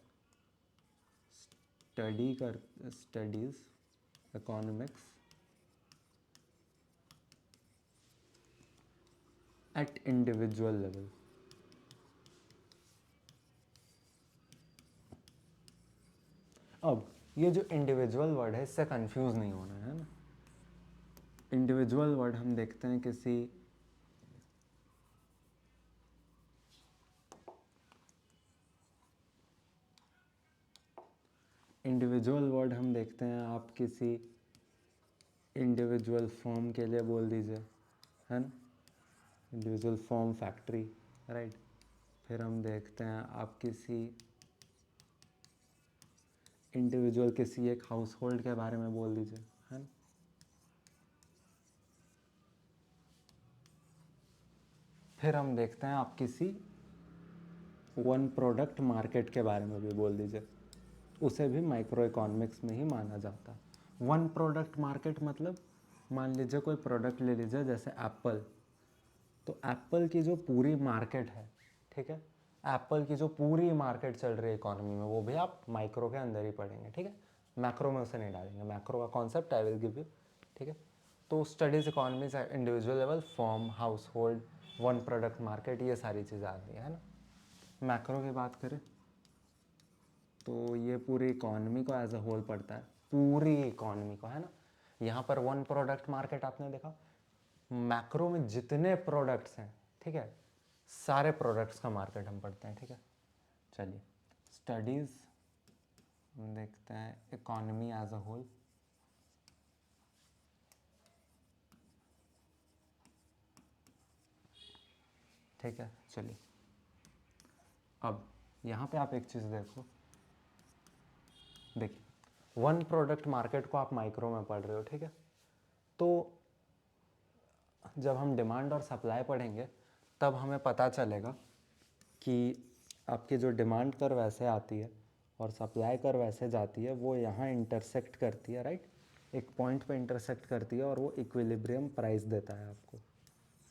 studies economics eight individual level. अब ये जो इंडिविजुअल वर्ड है इससे कंफ्यूज नहीं होना है ना। इंडिविजुअल वर्ड हम देखते हैं किसी इंडिविजुअल वर्ड हम देखते हैं आप किसी इंडिविजुअल फॉर्म के लिए बोल दीजिए, है ना, इंडिविजुअल फॉर्म फैक्ट्री, राइट। फिर हम देखते हैं आप किसी इंडिविजुअल किसी एक हाउस होल्ड के बारे में बोल दीजिए, है ना। फिर हम देखते हैं आप किसी वन प्रोडक्ट मार्केट के बारे में भी बोल दीजिए, उसे भी माइक्रो इकोनॉमिक्स में ही माना जाता है। वन प्रोडक्ट मार्केट मतलब मान लीजिए कोई प्रोडक्ट ले लीजिए जैसे एप्पल, तो एप्पल की जो पूरी मार्केट है, ठीक है, एप्पल की जो पूरी मार्केट चल रही है इकोनॉमी में, वो भी आप माइक्रो के अंदर ही पढ़ेंगे, ठीक है, मैक्रो में उसे नहीं डालेंगे। मैक्रो का concept I will give you, ठीक है। तो studies economies individual level, form, house hold, one product market, ये सारी चीज़ें आती है ना। मैक्रो की बात करें तो ये पूरी इकोनॉमी को एज अ होल पढ़ता है, पूरी इकोनॉमी को, है ना। यहाँ पर वन प्रोडक्ट मार्केट आपने देखा, मैक्रो में जितने प्रोडक्ट्स हैं, ठीक है, सारे प्रोडक्ट्स का मार्केट हम पढ़ते हैं, ठीक है। चलिए स्टडीज देखते हैं इकोनॉमी एज अ होल। ठीक है, चलिए अब यहाँ पे आप एक चीज़ देखो, देखिए वन प्रोडक्ट मार्केट को आप माइक्रो में पढ़ रहे हो, ठीक है। तो जब हम डिमांड और सप्लाई पढ़ेंगे तब हमें पता चलेगा कि आपकी जो डिमांड कर्व वैसे आती है और सप्लाई कर्व वैसे जाती है, वो यहाँ इंटरसेक्ट करती है, राइट, एक पॉइंट पे इंटरसेक्ट करती है और वो इक्विलिब्रियम प्राइस देता है आपको,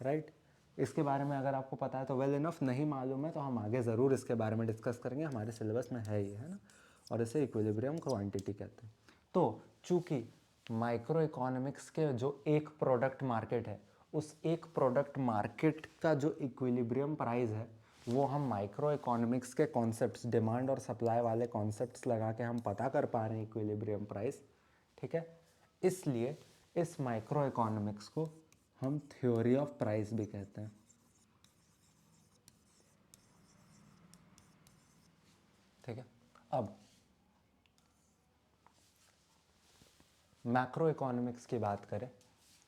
राइट। इसके बारे में अगर आपको पता है तो वेल इनफ, नहीं मालूम है तो हम आगे ज़रूर इसके बारे में डिस्कस करेंगे, हमारे सिलेबस में है ही, है ना। और इसे इक्विलिब्रियम क्वांटिटी कहते हैं। तो चूँकि माइक्रो इकोनॉमिक्स के जो एक प्रोडक्ट मार्केट है, उस एक प्रोडक्ट मार्केट का जो इक्विलिब्रियम प्राइस है वो हम माइक्रो इकोनॉमिक्स के कॉन्सेप्ट्स, डिमांड और सप्लाई वाले कॉन्सेप्ट्स लगा के हम पता कर पा रहे हैं इक्विलिब्रियम प्राइस, ठीक है। इसलिए इस माइक्रो इकोनॉमिक्स को हम थ्योरी ऑफ प्राइस भी कहते हैं, ठीक है। अब मैक्रो इकोनॉमिक्स की बात करें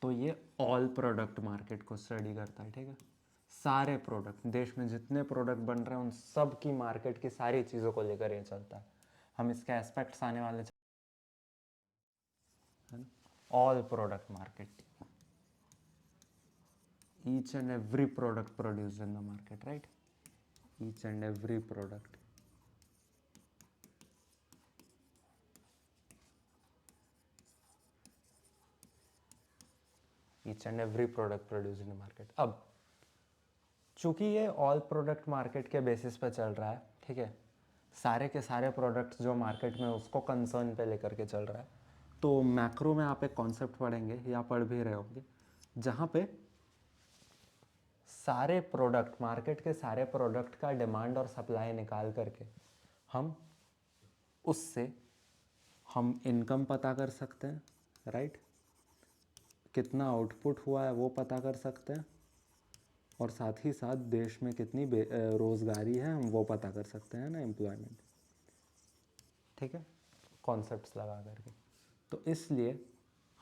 तो ये ऑल प्रोडक्ट मार्केट को स्टडी करता है, ठीक है। सारे प्रोडक्ट, देश में जितने प्रोडक्ट बन रहे हैं उन सब की मार्केट की सारी चीज़ों को लेकर ये चलता है। हम इसके एस्पेक्ट्स आने वाले है ना। All product market, each and every product produce in the market, right, each and every product, each and every product produce in the market. अब चूंकि ये ऑल प्रोडक्ट मार्केट के बेसिस पे चल रहा है, ठीक है, सारे के सारे प्रोडक्ट्स जो मार्केट में उसको कंसर्न पे लेकर के चल रहा है, तो मैक्रो में आप एक कॉन्सेप्ट पढ़ेंगे या पढ़ भी रहे होंगे, जहाँ पे सारे प्रोडक्ट, मार्केट के सारे प्रोडक्ट का डिमांड और सप्लाई निकाल करके हम उससे हम इनकम पता कर सकते हैं, राइट, कितना आउटपुट हुआ है वो पता कर सकते हैं, और साथ ही साथ देश में कितनी रोज़गारी है हम वो पता कर सकते हैं ना, एम्प्लॉयमेंट, ठीक है, कॉन्सेप्ट्स लगा करके। तो इसलिए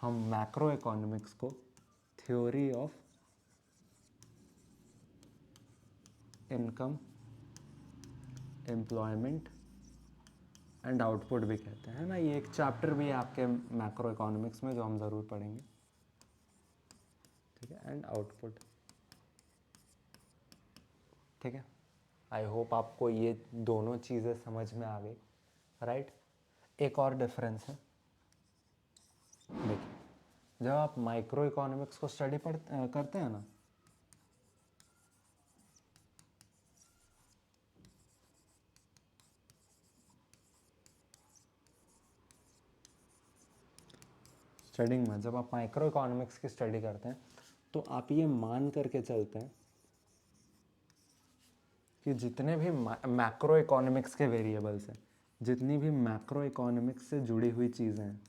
हम मैक्रो इकोनॉमिक्स को theory of income, employment and output भी कहते हैं ना। ये एक चैप्टर भी है आपके मैक्रो इकोनॉमिक्स में जो हम ज़रूर पढ़ेंगे, ठीक है, एंड आउटपुट, ठीक है। आई होप आपको ये दोनों चीज़ें समझ में आ गई, राइट। एक और डिफरेंस है, देखिए जब आप माइक्रो इकोनॉमिक्स को स्टडी करते हैं ना, स्टडिंग में जब आप माइक्रो इकोनॉमिक्स की स्टडी करते हैं तो आप ये मान करके चलते हैं कि जितने भी मैक्रो इकोनॉमिक्स के वेरिएबल्स हैं, जितनी भी मैक्रो इकोनॉमिक्स से जुड़ी हुई चीज़ें हैं,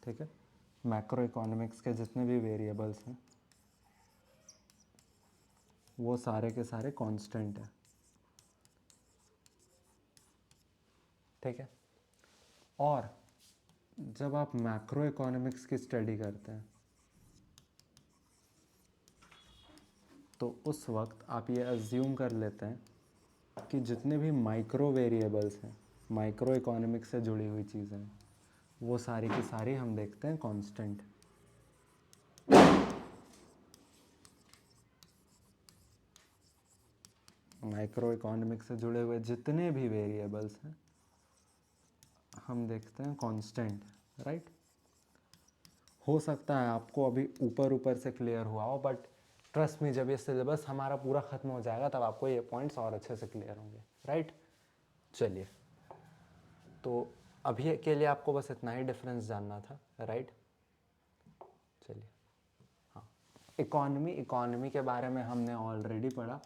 ठीक है, मैक्रो इकोनॉमिक्स के जितने भी वेरिएबल्स हैं वो सारे के सारे कांस्टेंट हैं, ठीक है। और जब आप मैक्रो इकोनॉमिक्स की स्टडी करते हैं तो उस वक्त आप ये अज्यूम कर लेते हैं कि जितने भी माइक्रो वेरिएबल्स हैं, माइक्रो इकोनॉमिक्स से जुड़ी हुई चीज़ें हैं, वो सारी की सारी हम देखते हैं कांस्टेंट, माइक्रो इकोनॉमिक्स से जुड़े हुए जितने भी वेरिएबल्स हैं हम देखते हैं कांस्टेंट, राइट। हो सकता है आपको अभी ऊपर ऊपर से क्लियर हुआ हो, बट ट्रस्ट में जब ये सिलेबस हमारा पूरा ख़त्म हो जाएगा तब आपको ये पॉइंट्स और अच्छे से क्लियर होंगे, राइट। चलिए, तो अभी के लिए आपको बस इतना ही डिफरेंस जानना था, राइट। चलिए, हाँ, इकॉनमी के बारे में हमने ऑलरेडी पढ़ा।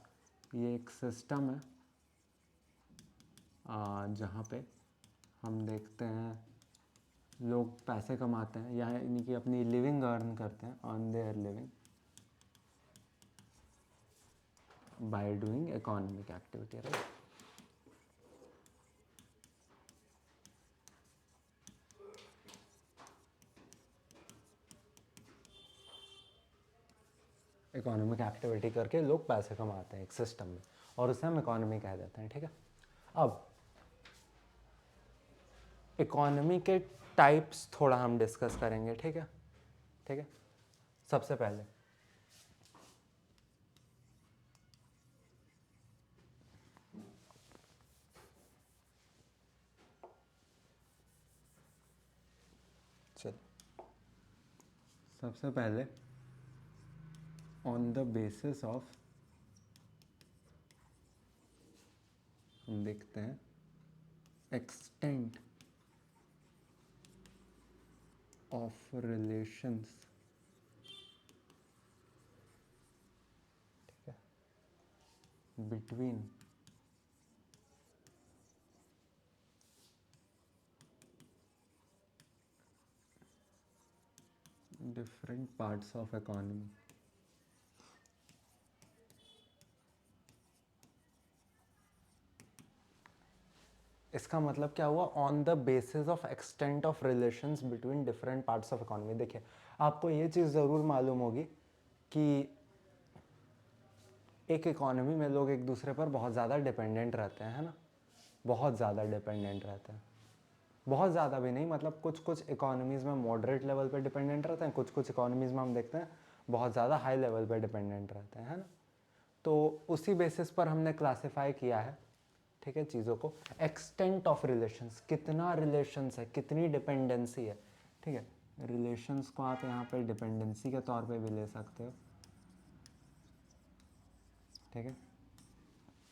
ये एक सिस्टम है जहाँ पे हम देखते हैं लोग पैसे कमाते हैं, यानी कि अपनी लिविंग अर्न करते हैं, earn their living by doing economic activity, right. Economic activity करके लोग पैसे कमाते हैं एक सिस्टम में, और उसे हम इकोनॉमी कह देते हैं, ठीक है। अब इकोनॉमी के टाइप्स थोड़ा हम डिस्कस करेंगे, ठीक है, ठीक है। सबसे पहले ऑन द बेसिस ऑफ हम देखते हैं एक्सटेंट ऑफ रिलेशंस, ठीक है, between different parts of economy. इसका मतलब क्या हुआ, on the basis of extent of relations between different parts of economy. देखिए, आपको ये चीज़ ज़रूर मालूम होगी कि एक इकोनॉमी में लोग एक दूसरे पर बहुत ज़्यादा डिपेंडेंट रहते हैं, है ना, बहुत ज़्यादा डिपेंडेंट रहते हैं। बहुत ज़्यादा भी नहीं, मतलब कुछ कुछ इकोनॉमीज़ में मॉडरेट लेवल पे डिपेंडेंट रहते हैं, कुछ कुछ इकोनॉमीज़ में हम देखते हैं बहुत ज़्यादा हाई लेवल पे डिपेंडेंट रहते हैं, है ना। तो उसी बेसिस पर हमने क्लासिफाई किया है, ठीक है, चीज़ों को। एक्सटेंट ऑफ रिलेशंस, कितना रिलेशंस है, कितनी डिपेंडेंसी है, ठीक है। रिलेशंस को आप यहाँ पे डिपेंडेंसी के तौर पे भी ले सकते हो, ठीक है।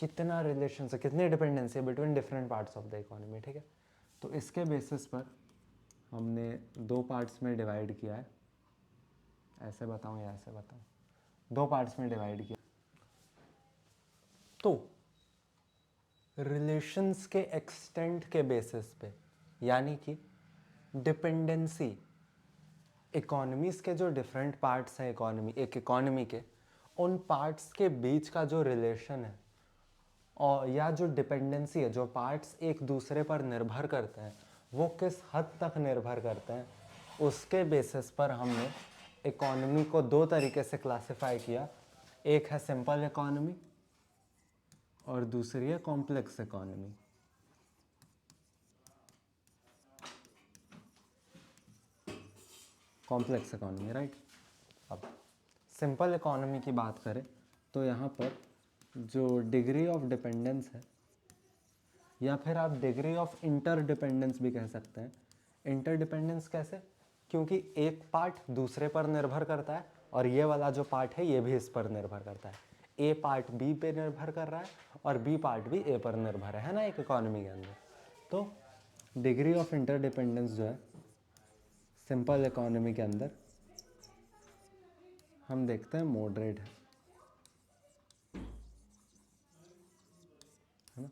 कितना रिलेशंस है, कितनी डिपेंडेंसी है between different parts of the economy, ठीक है। तो इसके बेसिस पर हमने दो पार्ट्स में डिवाइड किया है, ऐसे बताऊँ या ऐसे बताऊँ, दो पार्ट्स में डिवाइड किया। तो रिलेशंस के एक्सटेंट के बेसिस पे, यानी कि डिपेंडेंसी, इकोनॉमीज़ के जो डिफरेंट पार्ट्स हैं एक इकोनॉमी के, उन पार्ट्स के बीच का जो रिलेशन है और या जो डिपेंडेंसी है, जो पार्ट्स एक दूसरे पर निर्भर करते हैं, वो किस हद तक निर्भर करते हैं, उसके बेसिस पर हमने इकोनॉमी को दो तरीके से क्लासिफाई किया। एक है सिंपल इकोनॉमी और दूसरी है complex economy. Complex economy, right. अब सिंपल इकोनॉमी की बात करें तो यहाँ पर जो डिग्री ऑफ डिपेंडेंस है, या फिर आप डिग्री ऑफ इंटरडिपेंडेंस भी कह सकते हैं। इंटरडिपेंडेंस कैसे, क्योंकि एक पार्ट दूसरे पर निर्भर करता है और ये वाला जो पार्ट है ये भी इस पर निर्भर करता है। ए पार्ट बी पे निर्भर कर रहा है और बी पार्ट भी ए पर निर्भर है ना, एक इकोनॉमी के अंदर। तो डिग्री ऑफ इंटरडिपेंडेंस जो है सिंपल इकोनॉमी के अंदर हम देखते हैं मॉडरेट है ना,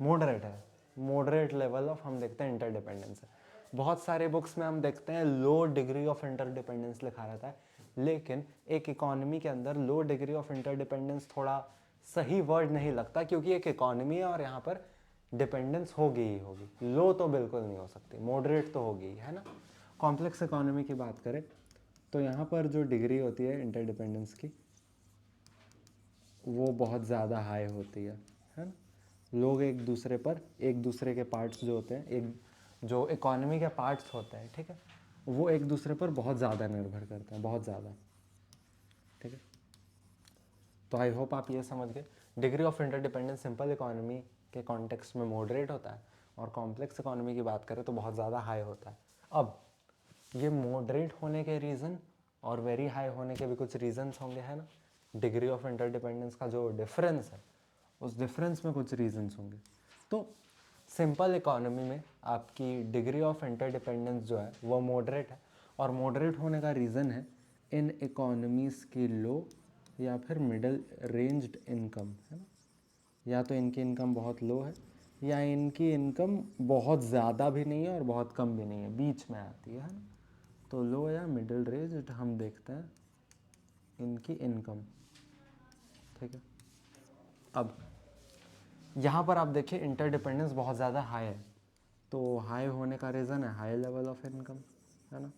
मॉडरेट है, मॉडरेट लेवल ऑफ हम देखते हैं इंटरडिपेंडेंस है। बहुत सारे बुक्स में हम देखते हैं लो डिग्री ऑफ इंटरडिपेंडेंस लिखा रहता है, लेकिन एक इकोनॉमी के अंदर लो डिग्री ऑफ इंटरडिपेंडेंस थोड़ा सही वर्ड नहीं लगता, क्योंकि एक इकोनॉमी है और यहाँ पर डिपेंडेंस होगी ही होगी। लो तो बिल्कुल नहीं हो सकती, मॉडरेट तो होगी, है ना। कॉम्प्लेक्स इकोनॉमी की बात करें तो यहाँ पर जो डिग्री होती है इंटरडिपेंडेंस की वो बहुत ज़्यादा हाई होती है ना। लोग एक दूसरे पर, एक दूसरे के पार्ट्स जो होते हैं, एक जो इकोनॉमी के पार्ट्स होते हैं, ठीक है, वो एक दूसरे पर बहुत ज़्यादा निर्भर करते हैं, बहुत ज़्यादा, ठीक है। तो आई होप आप ये समझ गए। Degree of interdependence simple economy के कॉन्टेक्स्ट में मॉडरेट होता है और कॉम्प्लेक्स इकोनॉमी की बात करें तो बहुत ज़्यादा हाई होता है। अब ये मॉडरेट होने के रीज़न और वेरी हाई होने के भी कुछ रीजंस होंगे, है ना। डिग्री ऑफ इंटरडिपेंडेंस का जो डिफरेंस है उस डिफरेंस में कुछ रीजंस होंगे। तो सिंपल इकोनॉमी में आपकी डिग्री ऑफ इंटरडिपेंडेंस जो है वो मॉडरेट है, और मॉडरेट होने का रीज़न है इन इकोनॉमीज़ की लो या फिर मिडल रेंज्ड इनकम, है ना। या तो इनकी इनकम बहुत लो है या इनकी इनकम बहुत ज़्यादा भी नहीं है और बहुत कम भी नहीं है, बीच में आती है ना। तो लो या मिडिल रेंज हम देखते हैं इनकी इनकम, ठीक है। अब यहाँ पर आप देखिए इंटरडिपेंडेंस बहुत ज़्यादा हाई है, तो हाई होने का रीज़न है हाई लेवल ऑफ इनकम, है ना।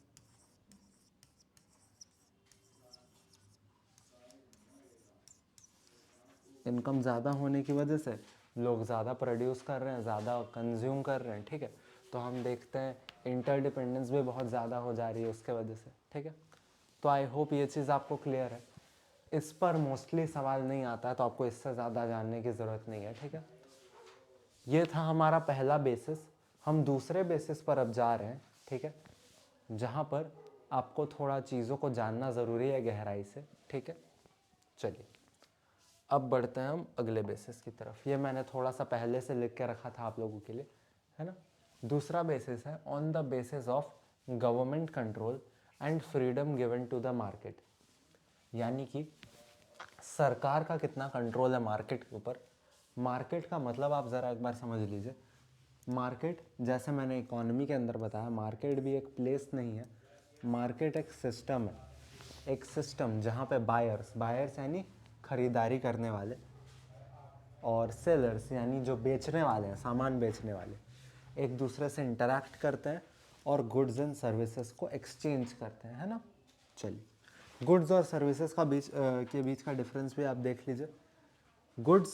इनकम ज़्यादा होने की वजह से लोग ज़्यादा प्रोड्यूस कर रहे हैं, ज़्यादा कंज्यूम कर रहे हैं, ठीक है। तो हम देखते हैं इंटरडिपेंडेंस भी बहुत ज़्यादा हो जा रही है उसके वजह से, ठीक है। तो आई होप ये चीज़ आपको क्लियर है। इस पर मोस्टली सवाल नहीं आता है तो आपको इससे ज़्यादा जानने की ज़रूरत नहीं है, ठीक है। ये था हमारा पहला बेसिस। हम दूसरे बेसिस पर अब जा रहे हैं, ठीक है, जहाँ पर आपको थोड़ा चीज़ों को जानना ज़रूरी है गहराई से, ठीक है। चलिए अब बढ़ते हैं हम अगले बेसिस की तरफ। ये मैंने थोड़ा सा पहले से लिख के रखा था आप लोगों के लिए, है ना। दूसरा बेसिस है on the basis of government control and freedom given to the market, यानी कि सरकार का कितना कंट्रोल है मार्केट के ऊपर। मार्केट का मतलब आप ज़रा एक बार समझ लीजिए, मार्केट जैसे मैंने इकोनॉमी के अंदर बताया, मार्केट भी एक प्लेस नहीं है, मार्केट एक सिस्टम है। एक सिस्टम जहाँ पे बायर्स यानी खरीदारी करने वाले, और सेलर्स यानी जो बेचने वाले हैं, सामान बेचने वाले, एक दूसरे से इंटरैक्ट करते हैं और गुड्स एंड सर्विसेज को एक्सचेंज करते हैं, है ना। चलिए गुड्स और सर्विसेज का के बीच का डिफरेंस भी आप देख लीजिए। गुड्स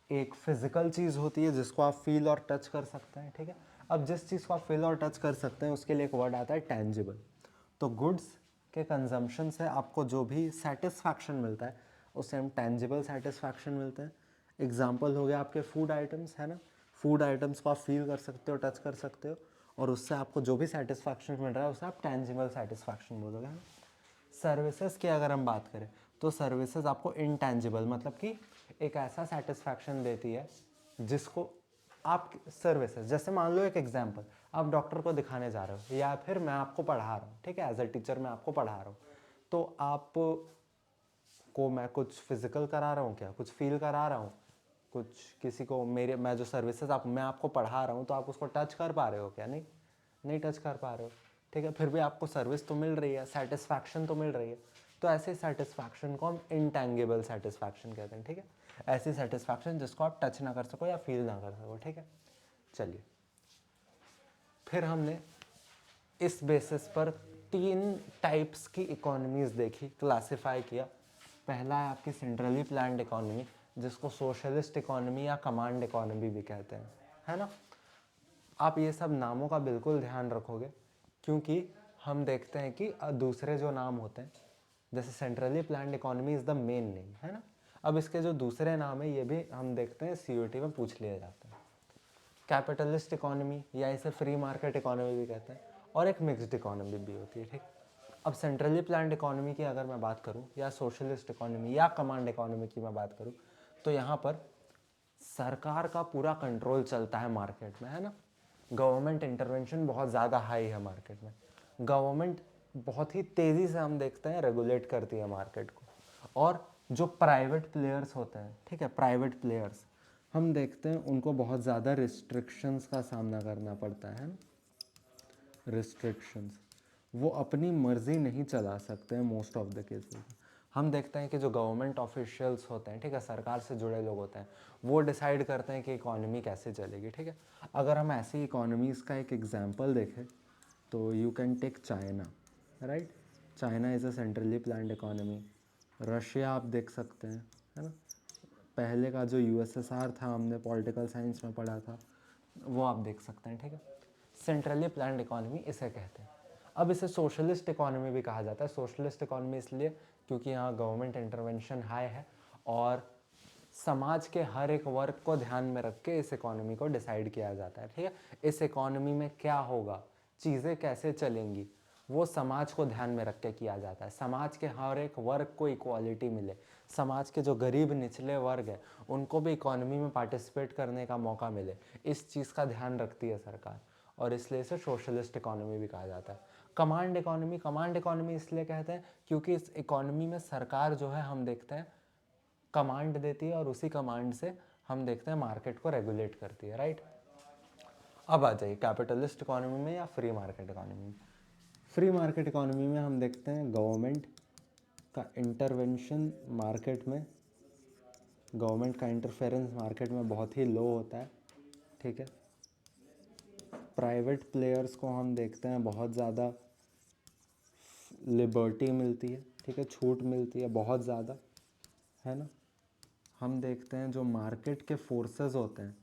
एक फिजिकल चीज़ होती है जिसको आप फील और टच कर सकते हैं, ठीक है। अब जिस चीज़ को आप फील और टच कर सकते हैं उसके लिए एक वर्ड आता है टेंजिबल। तो गुड्स के कंजम्पशन से आपको जो भी सेटिस्फैक्शन मिलता है उससे हम टेंजिबल सेटिस्फैक्शन मिलते हैं। एग्जाम्पल हो गया आपके फूड आइटम्स, है ना। फूड आइटम्स को आप फील कर सकते हो, टच कर सकते हो, और उससे आपको जो भी सेटिस्फैक्शन मिल रहा है उसे आप टेंजिबल सेटिस्फैक्शन बोलोगे, है ना। सर्विसेज की अगर हम बात करें तो सर्विसेज आपको इनटेंजिबल मतलब कि एक ऐसा सेटिस्फैक्शन देती है जिसको आप सर्विसेज, जैसे मान लो एक एग्जांपल, आप डॉक्टर को दिखाने जा रहे हो या फिर मैं आपको पढ़ा रहा हूँ, ठीक है, एज अ टीचर मैं आपको पढ़ा रहा हूँ, तो आप को मैं कुछ फिजिकल करा रहा हूँ, क्या कुछ फील करा रहा हूँ, कुछ किसी को मेरे मैं जो सर्विसेज मैं आपको पढ़ा रहा हूँ तो आप उसको टच कर पा रहे हो क्या? नहीं, नहीं टच कर पा रहे हो, ठीक है। फिर भी आपको सर्विस तो मिल रही है, सेटिस्फैक्शन तो मिल रही है। तो ऐसे सेटिस्फैक्शन को हम इंटेंगिबल सेटिस्फैक्शन कहते हैं, ठीक है। ऐसी सेटिस्फैक्शन जिसको आप टच ना कर सको या फील ना कर सको, ठीक है। चलिए फिर हमने इस बेसिस पर 3 टाइप्स की इकोनॉमीज़ देखी, क्लासिफाई किया। पहला है आपकी सेंट्रली प्लान्ड इकोनॉमी, जिसको सोशलिस्ट इकोनॉमी या कमांड इकोनॉमी भी कहते हैं, है ना। आप ये सब नामों का बिल्कुल ध्यान रखोगे, क्योंकि हम देखते हैं कि दूसरे जो नाम होते हैं, जैसे centrally planned economy is the main name, है ना। अब इसके जो दूसरे नाम है ये भी हम देखते हैं सीयूटी में पूछ लिए जाते हैं। कैपिटलिस्ट इकोनॉमी या इसे फ्री मार्केट इकोनॉमी भी कहते हैं, और एक मिक्स्ड इकोनॉमी भी होती है, ठीक। अब सेंट्रली प्लान्ड इकोनॉमी की अगर मैं बात करूं या सोशलिस्ट इकोनॉमी या कमांड इकोनॉमी की मैं बात करूं, तो यहाँ पर सरकार का पूरा कंट्रोल चलता है मार्केट में, है ना। गवर्नमेंट इंटरवेंशन बहुत ज़्यादा हाई है मार्केट में। गवर्नमेंट बहुत ही तेज़ी से हम देखते हैं रेगुलेट करती है मार्केट को, और जो प्राइवेट प्लेयर्स होते हैं, ठीक है, प्राइवेट प्लेयर्स हम देखते हैं उनको बहुत ज़्यादा रिस्ट्रिक्शंस का सामना करना पड़ता है ना। रिस्ट्रिक्शंस, वो अपनी मर्जी नहीं चला सकते हैं मोस्ट ऑफ द केसेस। हम देखते हैं कि जो गवर्नमेंट ऑफिशियल्स होते हैं, ठीक है, सरकार से जुड़े लोग होते हैं, वो डिसाइड करते हैं कि इकॉनमी कैसे चलेगी, ठीक है। अगर हम ऐसी इकॉनमीज़ का एक एग्जांपल देखें तो you can take China, right. China is a centrally planned economy. Russia आप देख सकते हैं, है ना। पहले का जो यूएसएसआर था हमने पॉलिटिकल साइंस में पढ़ा था, वो आप देख सकते हैं, ठीक है। सेंट्रली प्लान्ड इकोनॉमी इसे कहते हैं। अब इसे सोशलिस्ट इकोनॉमी भी कहा जाता है। सोशलिस्ट इकोनॉमी इसलिए क्योंकि यहाँ गवर्नमेंट इंटरवेंशन हाई है और समाज के हर एक वर्ग को ध्यान में रख के इस इकोनॉमी को डिसाइड किया जाता है, ठीक है। इस इकोनॉमी में क्या होगा, चीज़ें कैसे चलेंगी, वो समाज को ध्यान में रख के किया जाता है। समाज के हर एक वर्ग को इक्वालिटी मिले, समाज के जो गरीब निचले वर्ग हैं उनको भी इकोनॉमी में पार्टिसिपेट करने का मौका मिले, इस चीज़ का ध्यान रखती है सरकार, और इसलिए इसे सोशलिस्ट इकोनॉमी भी कहा जाता है। कमांड इकोनॉमी इसलिए कहते हैं क्योंकि इस इकोनॉमी में सरकार जो है हम देखते हैं कमांड देती है, और उसी कमांड से हम देखते हैं मार्केट को रेगुलेट करती है, राइट। अब आ जाइए कैपिटलिस्ट इकोनॉमी में या फ्री मार्केट इकोनॉमी में। फ्री मार्केट इकोनॉमी में हम देखते हैं गवर्नमेंट का इंटरवेंशन मार्केट में, गवर्नमेंट का इंटरफेरेंस मार्केट में बहुत ही लो होता है, ठीक है। प्राइवेट प्लेयर्स को हम देखते हैं बहुत ज़्यादा लिबर्टी मिलती है, ठीक है, छूट मिलती है बहुत ज़्यादा, है ना। हम देखते हैं जो मार्केट के फोर्सेस होते हैं,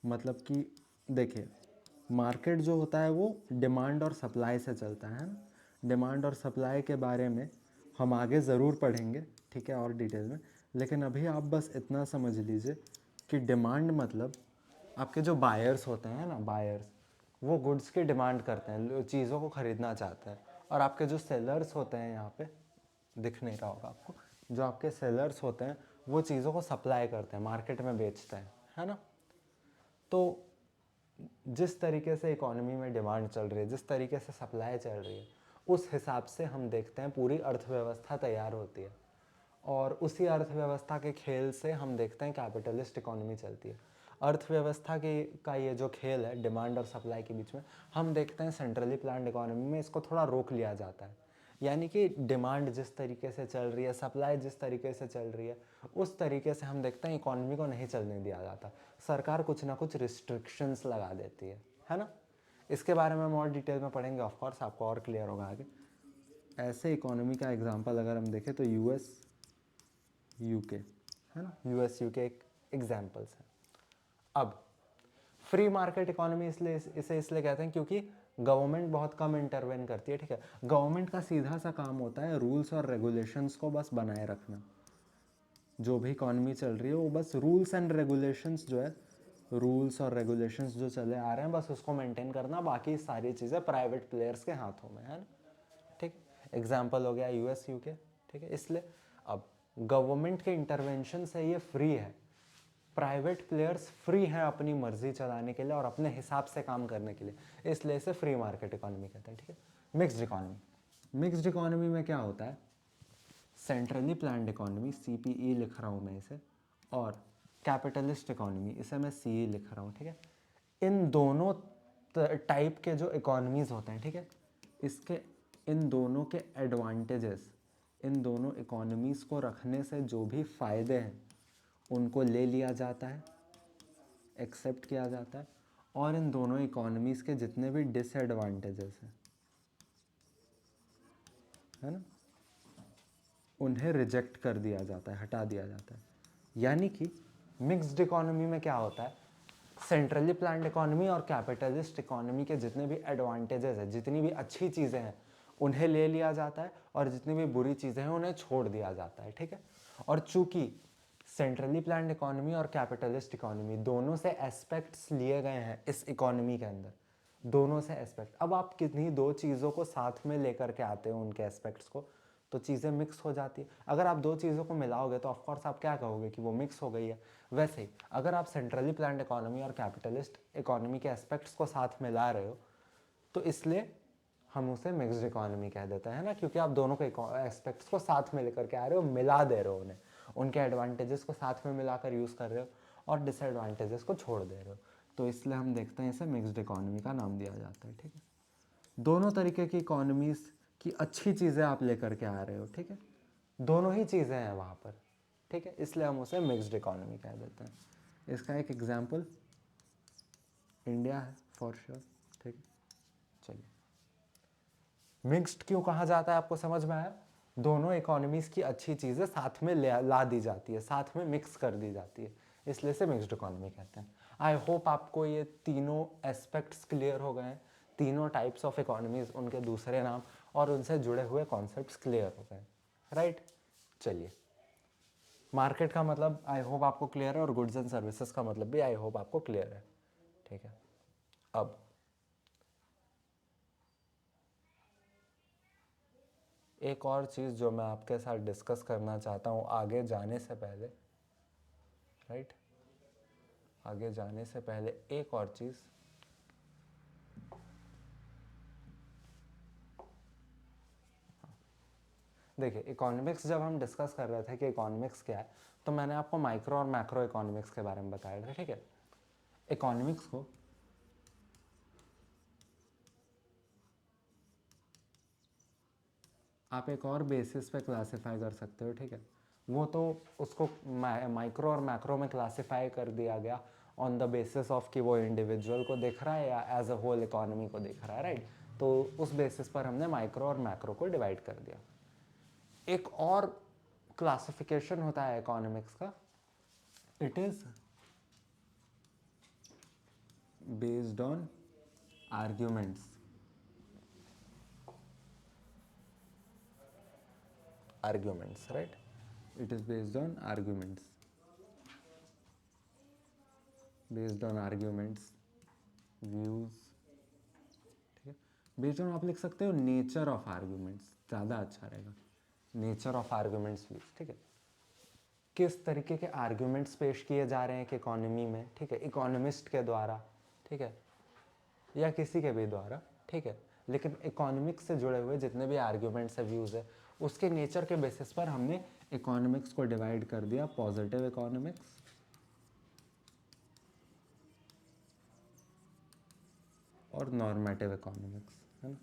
मतलब कि देखिए मार्केट जो होता है वो डिमांड और सप्लाई से चलता है ना। डिमांड और सप्लाई के बारे में हम आगे ज़रूर पढ़ेंगे, ठीक है, और डिटेल में, लेकिन अभी आप बस इतना समझ लीजिए कि डिमांड मतलब आपके जो बायर्स होते हैं ना, बायर्स वो गुड्स की डिमांड करते हैं, चीज़ों को ख़रीदना चाहते हैं, और आपके जो सेलर्स होते हैं यहाँ पे दिख नहीं रहा होगा आपको, जो आपके सेलर्स होते हैं वो चीज़ों को सप्लाई करते हैं, मार्केट में बेचते हैं, है ना। तो जिस तरीके से इकोनॉमी में डिमांड चल रही है, जिस तरीके से सप्लाई चल रही है, उस हिसाब से हम देखते हैं पूरी अर्थव्यवस्था तैयार होती है, और उसी अर्थव्यवस्था के खेल से हम देखते हैं कैपिटलिस्ट इकोनॉमी चलती है। अर्थव्यवस्था की का ये जो खेल है डिमांड और सप्लाई के बीच में, हम देखते हैं सेंट्रली प्लान्ड इकोनॉमी में इसको थोड़ा रोक लिया जाता है, यानी कि डिमांड जिस तरीके से चल रही है, सप्लाई जिस तरीके से चल रही है, उस तरीके से हम देखते हैं इकोनॉमी को नहीं चलने दिया जाता, सरकार कुछ ना कुछ रिस्ट्रिक्शंस लगा देती है ना। इसके बारे में हम और डिटेल में पढ़ेंगे, ऑफ कोर्स आपको और क्लियर होगा आगे। ऐसे इकोनॉमी का एग्जांपल अगर हम देखें तो यूएस यूके, है ना, यूएस यूके एक एग्जाम्पल्स हैं। अब फ्री मार्केट इकोनॉमी इसलिए इसे इसलिए कहते हैं क्योंकि गवर्नमेंट बहुत कम इंटरवेन करती है, ठीक है। गवर्नमेंट का सीधा सा काम होता है रूल्स और रेगुलेशंस को बस बनाए रखना, जो भी इकोनॉमी चल रही है वो बस रूल्स एंड रेगुलेशंस जो है, रूल्स और रेगुलेशंस जो चले आ रहे हैं बस उसको मेंटेन करना, बाकी सारी चीज़ें प्राइवेट प्लेयर्स के हाथों में है ना, ठीक। एग्जाम्पल हो गया यूएस यूके, ठीक है। इसलिए अब गवर्नमेंट के इंटरवेंशन से ये फ्री है, प्राइवेट प्लेयर्स फ्री हैं अपनी मर्जी चलाने के लिए और अपने हिसाब से काम करने के लिए, इसलिए इसे फ्री मार्केट इकोनॉमी कहते हैं, ठीक है। मिक्स्ड इकोनॉमी, मिक्स्ड इकोनॉमी में क्या होता है, सेंट्रली प्लान्ड इकोनॉमी सीपीई लिख रहा हूँ मैं इसे, और कैपिटलिस्ट इकोनॉमी इसे मैं सीई लिख रहा हूँ, ठीक है। इन दोनों टाइप के जो इकोनॉमीज़ होते हैं, ठीक है, इसके इन दोनों के एडवांटेजेस, इन दोनों इकोनॉमीज़ को रखने से जो भी फ़ायदे हैं उनको ले लिया जाता है, एक्सेप्ट किया जाता है, और इन दोनों इकोनॉमीज़ के जितने भी डिसएडवांटेजेस हैं, है ना, उन्हें रिजेक्ट कर दिया जाता है, हटा दिया जाता है। यानी कि मिक्स्ड इकोनॉमी में क्या होता है, सेंट्रली प्लान्ड इकोनॉमी और कैपिटलिस्ट इकोनॉमी के जितने भी एडवांटेजेस हैं, जितनी भी अच्छी चीज़ें हैं उन्हें ले लिया जाता है, और जितनी भी बुरी चीज़ें हैं उन्हें छोड़ दिया जाता है, ठीक है। और चूंकि सेंट्रली प्लान्ड इकोनॉमी और कैपिटलिस्ट इकोनॉमी दोनों से एस्पेक्ट्स लिए गए हैं इस इकोनॉमी के अंदर, दोनों से एस्पेक्ट, अब आप कितनी दो चीज़ों को साथ में लेकर के आते हो उनके एस्पेक्ट्स को, तो चीज़ें मिक्स हो जाती है। अगर आप दो चीज़ों को मिलाओगे तो ऑफकोर्स आप क्या कहोगे कि वो मिक्स हो गई है। वैसे ही अगर आप सेंट्रली प्लान्ड इकोनॉमी और कैपिटलिस्ट इकोनॉमी के एस्पेक्ट्स को साथ मिला रहे हो तो इसलिए हम उसे मिक्स्ड इकोनॉमी कह देते हैं ना, क्योंकि आप दोनों के एस्पेक्ट्स को साथ में लेकर के आ रहे हो, मिला दे रहे हो उन्हें, उनके एडवांटेजेस को साथ में मिलाकर यूज़ कर रहे हो और डिसएडवांटेजेस को छोड़ दे रहे हो, तो इसलिए हम देखते हैं इसे मिक्स्ड इकोनॉमी का नाम दिया जाता है, ठीक है। दोनों तरीके की इकोनॉमीज़ की अच्छी चीज़ें आप लेकर के आ रहे हो, ठीक है, दोनों ही चीज़ें हैं वहाँ पर, ठीक है, इसलिए हम उसे मिक्स्ड इकोनॉमी कह देते हैं। इसका एक एग्जाम्पल इंडिया है फॉर श्योर, ठीक है। चलिए, मिक्स्ड क्यों कहा जाता है आपको समझ में आया, दोनों इकोनॉमीज़ की अच्छी चीज़ें साथ में ला दी जाती है, साथ में मिक्स कर दी जाती है, इसलिए से मिक्स्ड इकोनॉमी कहते हैं। आई होप आपको ये तीनों एस्पेक्ट्स क्लियर हो गए हैं, तीनों टाइप्स ऑफ इकोनॉमीज़, उनके दूसरे नाम और उनसे जुड़े हुए कॉन्सेप्ट्स क्लियर हो गए, राइट। चलिए मार्केट का मतलब आई होप आपको क्लियर है, और गुड्स एंड सर्विसेज का मतलब भी आई होप आपको क्लियर है, ठीक है। अब एक और चीज़ जो मैं आपके साथ डिस्कस करना चाहता हूँ आगे जाने से पहले, राइट, आगे जाने से पहले एक और चीज़, देखिए इकोनॉमिक्स जब हम डिस्कस कर रहे थे कि इकोनॉमिक्स क्या है, तो मैंने आपको माइक्रो और मैक्रो इकोनॉमिक्स के बारे में बताया था, ठीक है। इकोनॉमिक्स को आप एक और बेसिस पे क्लासिफाई कर सकते हो, ठीक है। वो तो उसको माइक्रो और मैक्रो में क्लासिफाई कर दिया गया ऑन द बेसिस ऑफ कि वो इंडिविजुअल को देख रहा है या एज अ होल इकोनॉमी को देख रहा है, राइट। तो उस बेसिस पर हमने माइक्रो और मैक्रो को डिवाइड कर दिया। एक और क्लासिफिकेशन होता है इकोनॉमिक्स का, it is based on arguments, arguments, right? It is based on arguments, based on arguments, views, ठीक है। बेस्ड ऑन आप लिख सकते हो नेचर ऑफ आर्ग्यूमेंट्स, ज़्यादा अच्छा रहेगा, नेचर ऑफ आर्ग्यूमेंट्स व्यूज, ठीक है। किस तरीके के आर्ग्यूमेंट्स पेश किए जा रहे हैं कि इकोनॉमी में, ठीक है, इकोनॉमिस्ट के द्वारा, ठीक है, या किसी के भी द्वारा, ठीक है। लेकिन इकोनॉमिक्स से जुड़े हुए जितने भी आर्ग्यूमेंट्स है, व्यूज़ है, उसके नेचर के बेसिस पर हमने इकोनॉमिक्स को डिवाइड कर दिया, पॉजिटिव इकोनॉमिक्स और नॉर्मेटिव इकोनॉमिक्स, है ना।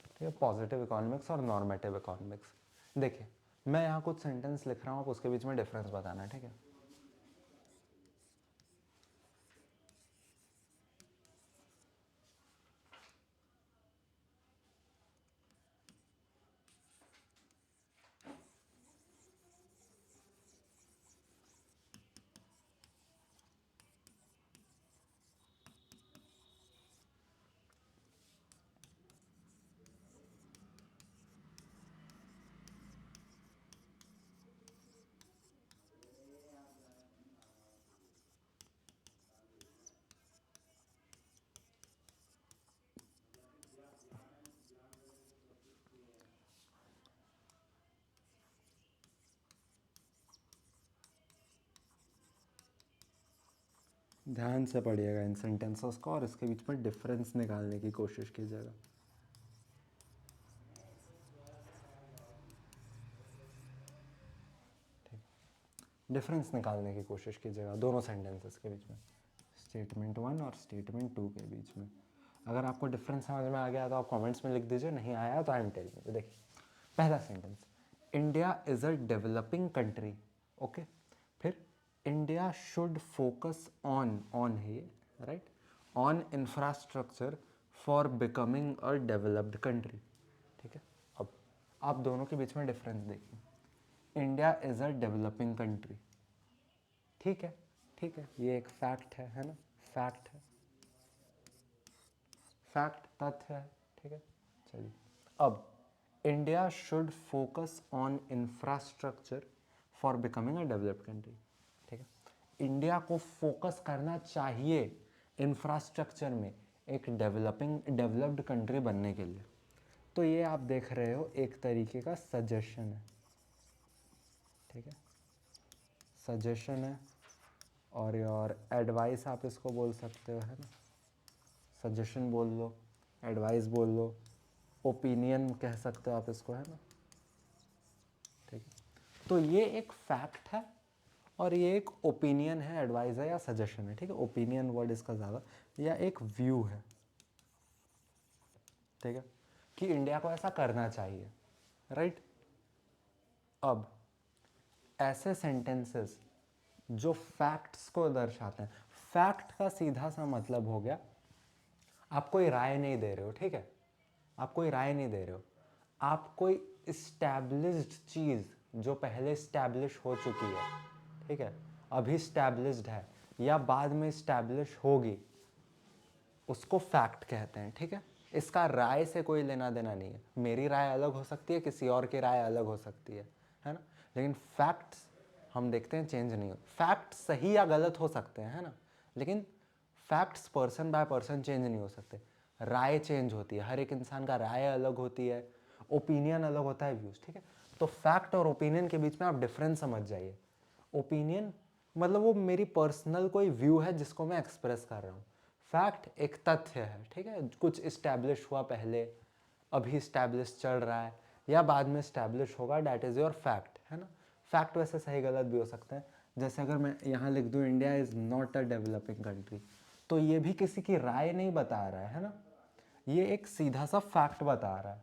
ठीक है, पॉजिटिव इकोनॉमिक्स और नॉर्मेटिव इकोनॉमिक्स। देखिए मैं यहाँ कुछ सेंटेंस लिख रहा हूँ, आप उसके बीच में डिफरेंस बताना है, ठीक है। ध्यान से पढ़िएगा इन सेंटेंसेस को और इसके बीच में डिफरेंस निकालने की कोशिश कीजिएगा। डिफरेंस निकालने की कोशिश कीजिएगा दोनों सेंटेंसेस के बीच में, स्टेटमेंट 1 और स्टेटमेंट 2 के बीच में। अगर आपको डिफरेंस समझ में आ गया तो आप कमेंट्स में लिख दीजिए, नहीं आया तो आई एम टेलिंग यू। देखिए पहला sentence, India is a developing country, okay. फिर इंडिया शुड फोकस ऑन है ये, right, on infrastructure for becoming a developed country, ठीक है। अब आप दोनों के बीच में डिफरेंस देखिए, India is a developing country, ठीक है, ठीक है, ये एक फैक्ट है ना, फैक्ट है, फैक्ट तथ्य है, ठीक है। चलिए अब India should focus on infrastructure for becoming a developed country, ठीक है। इंडिया को फोकस करना चाहिए इंफ्रास्ट्रक्चर में एक डेवलप्ड कंट्री बनने के लिए। तो ये आप देख रहे हो एक तरीके का सजेशन है, ठीक है, सजेशन है, और एडवाइस आप इसको बोल सकते हो, है ना। सजेशन बोल लो, एडवाइस बोल लो, ओपिनियन कह सकते हो आप इसको, है ना, ठीक है। तो ये एक फैक्ट है और ये एक ओपिनियन है, एडवाइस है या सजेशन है, ठीक है। ओपिनियन वर्ड इसका ज़्यादा, या एक व्यू है, ठीक है, कि इंडिया को ऐसा करना चाहिए, राइट। अब ऐसे सेंटेंसेस जो फैक्ट्स को दर्शाते हैं, फैक्ट का सीधा सा मतलब हो गया आप कोई राय नहीं दे रहे हो, ठीक है, आप कोई राय नहीं दे रहे हो, आप कोई इस्टेब्लिश्ड चीज़ जो पहले इस्टेब्लिश हो चुकी है, ठीक है, अभी स्टैब्लिश्ड है या बाद में स्टैब्लिश होगी, उसको फैक्ट कहते हैं, ठीक है। इसका राय से कोई लेना देना नहीं है, मेरी राय अलग हो सकती है, किसी और की राय अलग हो सकती है ना। लेकिन फैक्ट्स हम देखते हैं चेंज नहीं हो, फैक्ट सही या गलत हो सकते हैं, है ना, लेकिन facts person by person change नहीं हो सकते। राय चेंज होती है, हर एक इंसान का राय अलग होती है, ओपिनियन अलग होता है, व्यूज, ठीक है। तो फैक्ट और ओपिनियन के बीच में आप डिफरेंस समझ जाइए। ओपिनियन मतलब वो मेरी पर्सनल कोई व्यू है जिसको मैं एक्सप्रेस कर रहा हूँ। फैक्ट एक तथ्य है, ठीक है, कुछ इस्टेब्लिश हुआ पहले, अभी इस्टेब्लिश चल रहा है या बाद में इस्टेब्लिश होगा, डैट इज़ योर फैक्ट, है ना। फैक्ट वैसे सही गलत भी हो सकते हैं, जैसे अगर मैं यहाँ लिख दूँ India is not a developing country, तो ये भी किसी की राय नहीं बता रहा है ना, ये एक सीधा सा फैक्ट बता रहा है।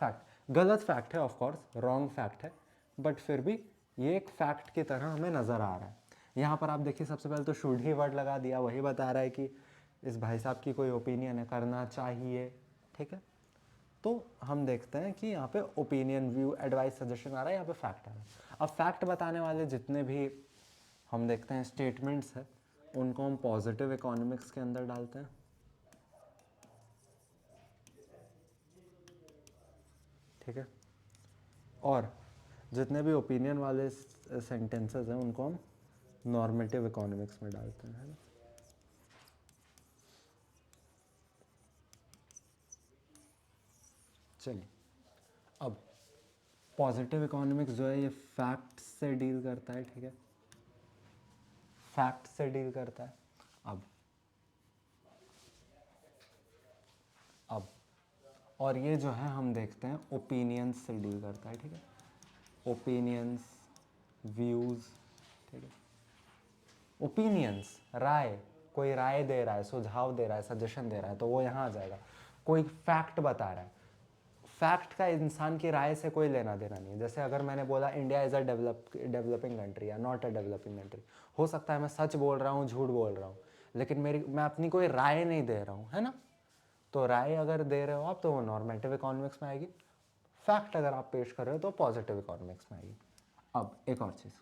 फैक्ट गलत फैक्ट है, ऑफ कोर्स रॉन्ग फैक्ट है, बट फिर भी ये एक फैक्ट की तरह हमें नज़र आ रहा है। यहाँ पर आप देखिए, सबसे पहले तो शुड ही वर्ड लगा दिया, वही बता रहा है कि इस भाई साहब की कोई ओपिनियन है, करना चाहिए, ठीक है। तो हम देखते हैं कि यहाँ पे ओपिनियन, व्यू, एडवाइस, सजेशन आ रहा है, यहाँ पे फैक्ट आ रहा है। अब फैक्ट बताने वाले जितने भी हम देखते हैं स्टेटमेंट्स है, उनको हम पॉजिटिव इकोनॉमिक्स के अंदर डालते हैं, ठीक है। और जितने भी ओपिनियन वाले सेंटेंसेस हैं उनको हम नॉर्मेटिव इकोनॉमिक्स में डालते हैं, है ना। चलिए, अब पॉजिटिव इकोनॉमिक्स जो है ये फैक्ट से डील करता है, ठीक है, फैक्ट से डील करता है। अब और ये जो है हम देखते हैं ओपिनियंस से डील करता है, ठीक है, ओपिनियंस, व्यूज़, ठीक है। ओपिनियंस राय, कोई राय दे रहा है, सुझाव दे रहा है, सजेशन दे रहा है, तो वो यहाँ आ जाएगा। कोई फैक्ट बता रहा है, फैक्ट का इंसान की राय से कोई लेना देना नहीं है। जैसे अगर मैंने बोला India is a developing country या नॉट अ डेवलपिंग कंट्री, हो सकता है मैं सच बोल रहा हूँ, झूठ बोल रहा हूँ, लेकिन मैं अपनी कोई राय नहीं दे रहा हूँ, है ना। तो राय अगर दे रहे हो आप तो वो नॉर्मेटिव इकोनॉमिक्स में आएगी, फैक्ट अगर आप पेश कर रहे हो तो पॉजिटिव इकोनॉमिक्स में आएगी। अब एक और चीज़,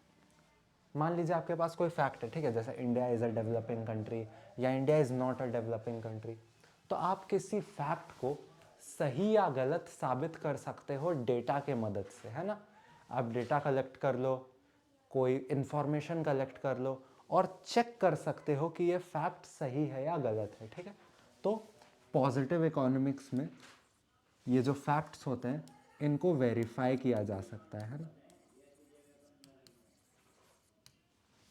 मान लीजिए आपके पास कोई फैक्ट है, ठीक है, जैसे India is a developing country या India is not a developing country, तो आप किसी फैक्ट को सही या गलत साबित कर सकते हो डेटा के मदद से, है ना। आप डेटा कलेक्ट कर लो, कोई इंफॉर्मेशन कलेक्ट कर लो और चेक कर सकते हो कि ये फैक्ट सही है या गलत है, ठीक है। तो पॉजिटिव इकोनॉमिक्स में ये जो फैक्ट्स होते हैं इनको वेरीफाई किया जा सकता है ना,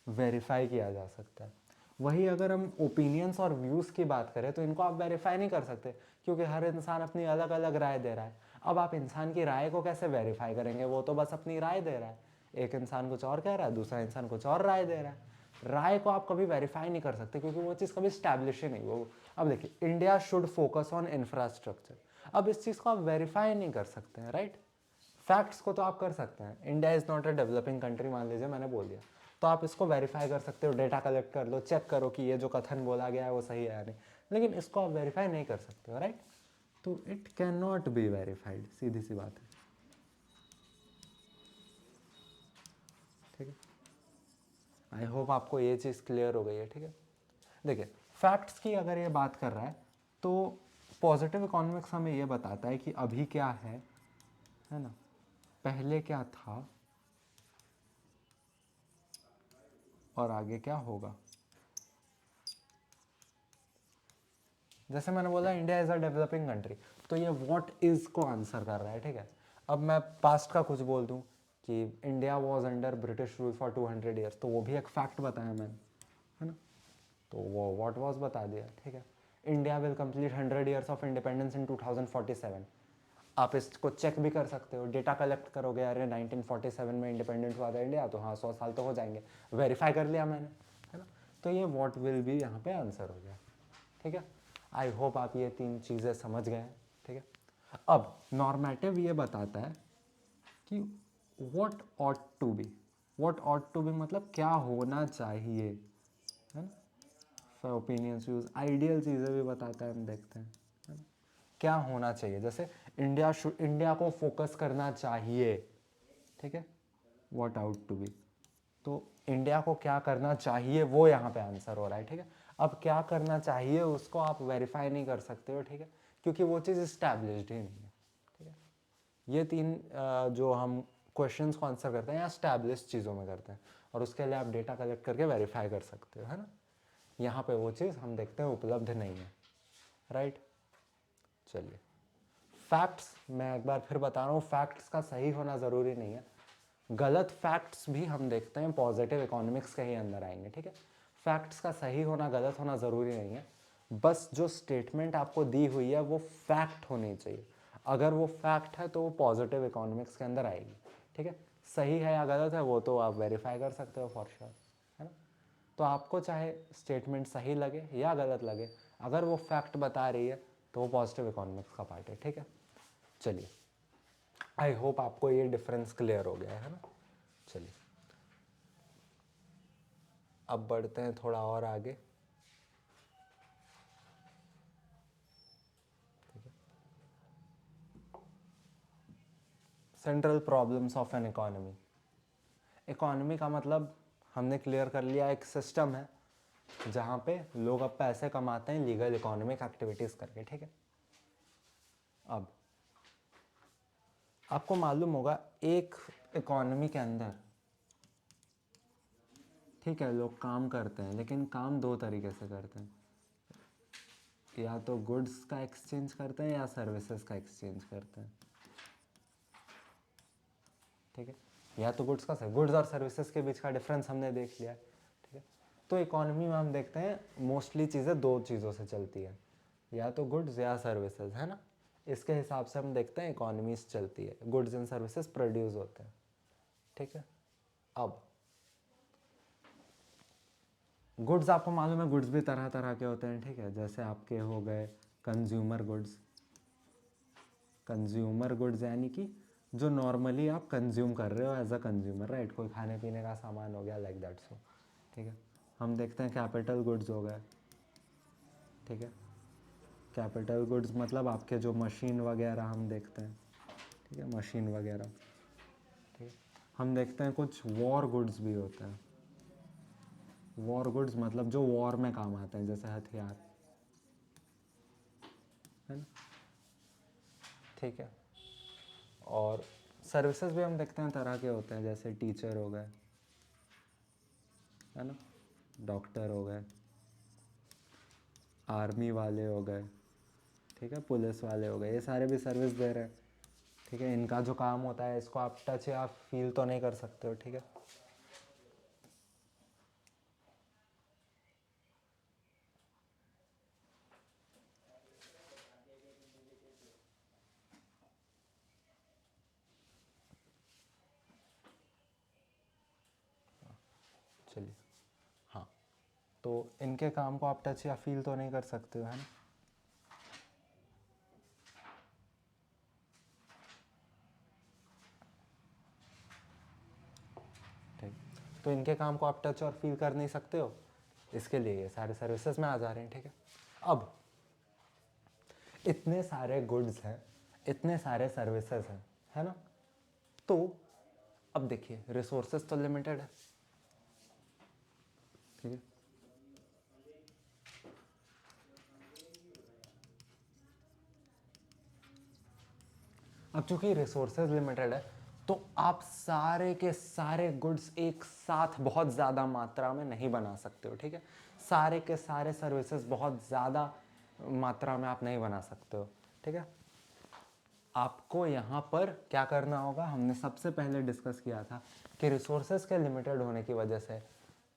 वेरीफाई किया जा सकता है। वही अगर हम ओपिनियंस और व्यूज़ की बात करें तो इनको आप वेरीफाई नहीं कर सकते, क्योंकि हर इंसान अपनी अलग अलग राय दे रहा है। अब आप इंसान की राय को कैसे वेरीफाई करेंगे, वो तो बस अपनी राय दे रहा है, एक इंसान कुछ और कह रहा है, दूसरा इंसान कुछ और राय दे रहा है। राय को आप कभी वेरीफाई नहीं कर सकते, क्योंकि वो चीज़ कभी स्टैब्लिश ही नहीं वो। अब देखिए, India should focus on infrastructure, अब इस चीज़ को आप वेरीफाई नहीं कर सकते हैं, राइट। फैक्ट्स को तो आप कर सकते हैं, India is not a developing country मान लीजिए मैंने बोल दिया, तो आप इसको वेरीफाई कर सकते हो, डेटा कलेक्ट कर लो, चेक करो कि ये जो कथन बोला गया है वो सही है या नहीं, लेकिन इसको आप वेरीफाई नहीं कर सकते हो, राइट। तो it can not be verified, सीधी सी बात है, ठीक है। आई होप आपको ये चीज़ क्लियर हो गई है, ठीक है। देखिए, फैक्ट्स की अगर ये बात कर रहा है तो पॉजिटिव इकोनॉमिक्स हमें ये बताता है कि अभी क्या है ना, पहले क्या था और आगे क्या होगा। जैसे मैंने बोला India is a developing country, तो ये व्हाट इज़ को आंसर कर रहा है, ठीक है। अब मैं पास्ट का कुछ बोल दूं कि India was under British rule for 200 years, तो वो भी एक फैक्ट बताया मैंने, है ना, तो वो व्हाट वॉज बता दिया, ठीक है। India will complete 100 years of independence in 2047, आप इसको चेक भी कर सकते हो, डेटा कलेक्ट करोगे, अरे 1947 में इंडिपेंडेंट हुआ था इंडिया, तो हाँ 100 साल तो हो जाएंगे, वेरीफाई कर लिया मैंने, है ना। तो ये व्हाट विल भी यहाँ पे आंसर हो गया, ठीक है। आई होप आप ये तीन चीज़ें समझ गए हैं, ठीक है। अब नॉर्मेटिव ये बताता है कि what ought to be, what ought to be मतलब क्या होना चाहिए, है ना। फॉर ओपिनियंस, व्यूज, आइडियल चीज़ें भी बताता है, हम देखते हैं, है ना? क्या होना चाहिए, जैसे इंडिया को फोकस करना चाहिए, ठीक है, व्हाट आउट टू बी, तो इंडिया को क्या करना चाहिए वो यहाँ पे आंसर हो रहा है, ठीक है। अब क्या करना चाहिए उसको आप वेरीफाई नहीं कर सकते हो, ठीक है, क्योंकि वो चीज़ इस्टेब्लिश्ड ही नहीं है, ठीक है। ये तीन जो हम क्वेश्चंस को आंसर करते हैं या स्टैब्लिश चीज़ों में करते हैं, और उसके लिए आप डेटा कलेक्ट करके वेरीफाई कर सकते हो, है ना। यहाँ पे वो चीज़ हम देखते हैं उपलब्ध नहीं है, राइट। चलिए, फैक्ट्स मैं एक बार फिर बता रहा हूँ, फैक्ट्स का सही होना ज़रूरी नहीं है, गलत फैक्ट्स भी हम देखते हैं पॉजिटिव इकोनॉमिक्स के ही अंदर आएंगे, ठीक है। फैक्ट्स का सही होना गलत होना ज़रूरी नहीं है, बस जो स्टेटमेंट आपको दी हुई है वो फैक्ट होनी चाहिए। अगर वो फैक्ट है तो वो पॉजिटिव इकोनॉमिक्स के अंदर आएगी, ठीक है। सही है या गलत है वो तो आप वेरीफाई कर सकते हो फॉर श्योर, है ना। तो आपको चाहे स्टेटमेंट सही लगे या गलत लगे, अगर वो फैक्ट बता रही है तो वो पॉजिटिव इकोनॉमिक्स का पार्ट है, ठीक है। चलिए, आई होप आपको ये डिफरेंस क्लियर हो गया है ना। चलिए, अब बढ़ते हैं थोड़ा और आगे। Central problems of an economy. Economy का मतलब हमने क्लियर कर लिया, एक सिस्टम है जहाँ पे लोग अब पैसे कमाते हैं लीगल इकोनॉमिक एक्टिविटीज़ करके, ठीक है। अब आपको मालूम होगा एक इकोनॉमी के अंदर, ठीक है, लोग काम करते हैं, लेकिन काम दो तरीके से करते हैं, या तो गुड्स का एक्सचेंज करते हैं या सर्विसेज का एक्सचेंज करते हैं, ठीक है। या तो गुड्स और सर्विसेज के बीच का डिफरेंस हमने देख लिया, ठीक है। तो इकोनॉमी में हम देखते हैं मोस्टली चीज़ें दो चीज़ों से चलती है, या तो गुड्स या सर्विसेज, है ना। इसके हिसाब से हम देखते हैं इकोनॉमीज चलती है, गुड्स एंड सर्विसेज प्रोड्यूस होते हैं, ठीक है। अब गुड्स आपको मालूम है, गुड्स भी तरह तरह के होते हैं, ठीक है। जैसे आपके हो गए कंज्यूमर गुड्स, कंज्यूमर गुड्स यानी कि जो नॉर्मली आप कंज्यूम कर रहे हो एज अ कंज्यूमर, राइट। कोई खाने पीने का सामान हो गया, लाइक दैट, सो ठीक है। हम देखते हैं कैपिटल गुड्स हो गए, ठीक है। कैपिटल गुड्स मतलब आपके जो मशीन वगैरह हम देखते हैं, ठीक है, मशीन वगैरह, ठीक है। हम देखते हैं कुछ वॉर गुड्स भी होते हैं, वॉर गुड्स मतलब जो वॉर में काम आते हैं, जैसे हथियार, है ना, ठीक है। और सर्विसेज भी हम देखते हैं तरह के होते हैं, जैसे टीचर हो गए, है ना, डॉक्टर हो गए, आर्मी वाले हो गए, ठीक है, पुलिस वाले हो गए, ये सारे भी सर्विस दे रहे हैं, ठीक है। इनका जो काम होता है इसको आप टच या फील तो नहीं कर सकते हो, ठीक है। चलिए, हाँ, तो इनके काम को आप टच या फील तो नहीं कर सकते हो, है ना। ठीक, तो इनके काम को आप टच और फील कर नहीं सकते हो, इसके लिए ये सारे सर्विसेज में आ जा रहे हैं, ठीक है। अब इतने सारे गुड्स हैं, इतने सारे सर्विसेज हैं, है ना। तो अब देखिए, रिसोर्सेज तो लिमिटेड है, ठीक है। अब चूंकि रिसोर्सेज लिमिटेड है, तो आप सारे के सारे गुड्स एक साथ बहुत ज़्यादा मात्रा में नहीं बना सकते हो, ठीक है। सारे के सारे सर्विसेज बहुत ज़्यादा मात्रा में आप नहीं बना सकते हो, ठीक है। आपको यहाँ पर क्या करना होगा, हमने सबसे पहले डिस्कस किया था कि रिसोर्सेज के लिमिटेड होने की वजह से,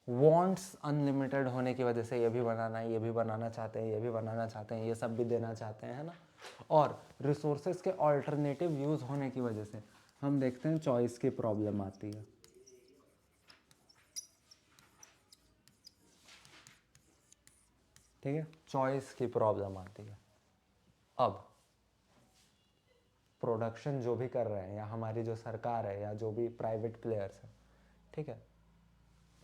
वांट्स अनलिमिटेड होने की वजह से ये भी बनाना है, ये भी बनाना चाहते हैं, ये भी बनाना चाहते हैं, ये सब भी देना चाहते हैं, है ना। और रिसोर्सेज के ऑल्टरनेटिव यूज़ होने की वजह से हम देखते हैं चॉइस की प्रॉब्लम आती है, ठीक है, चॉइस की प्रॉब्लम आती है। अब प्रोडक्शन जो भी कर रहे हैं, या हमारी जो सरकार है, या जो भी प्राइवेट प्लेयर्स हैं, ठीक है,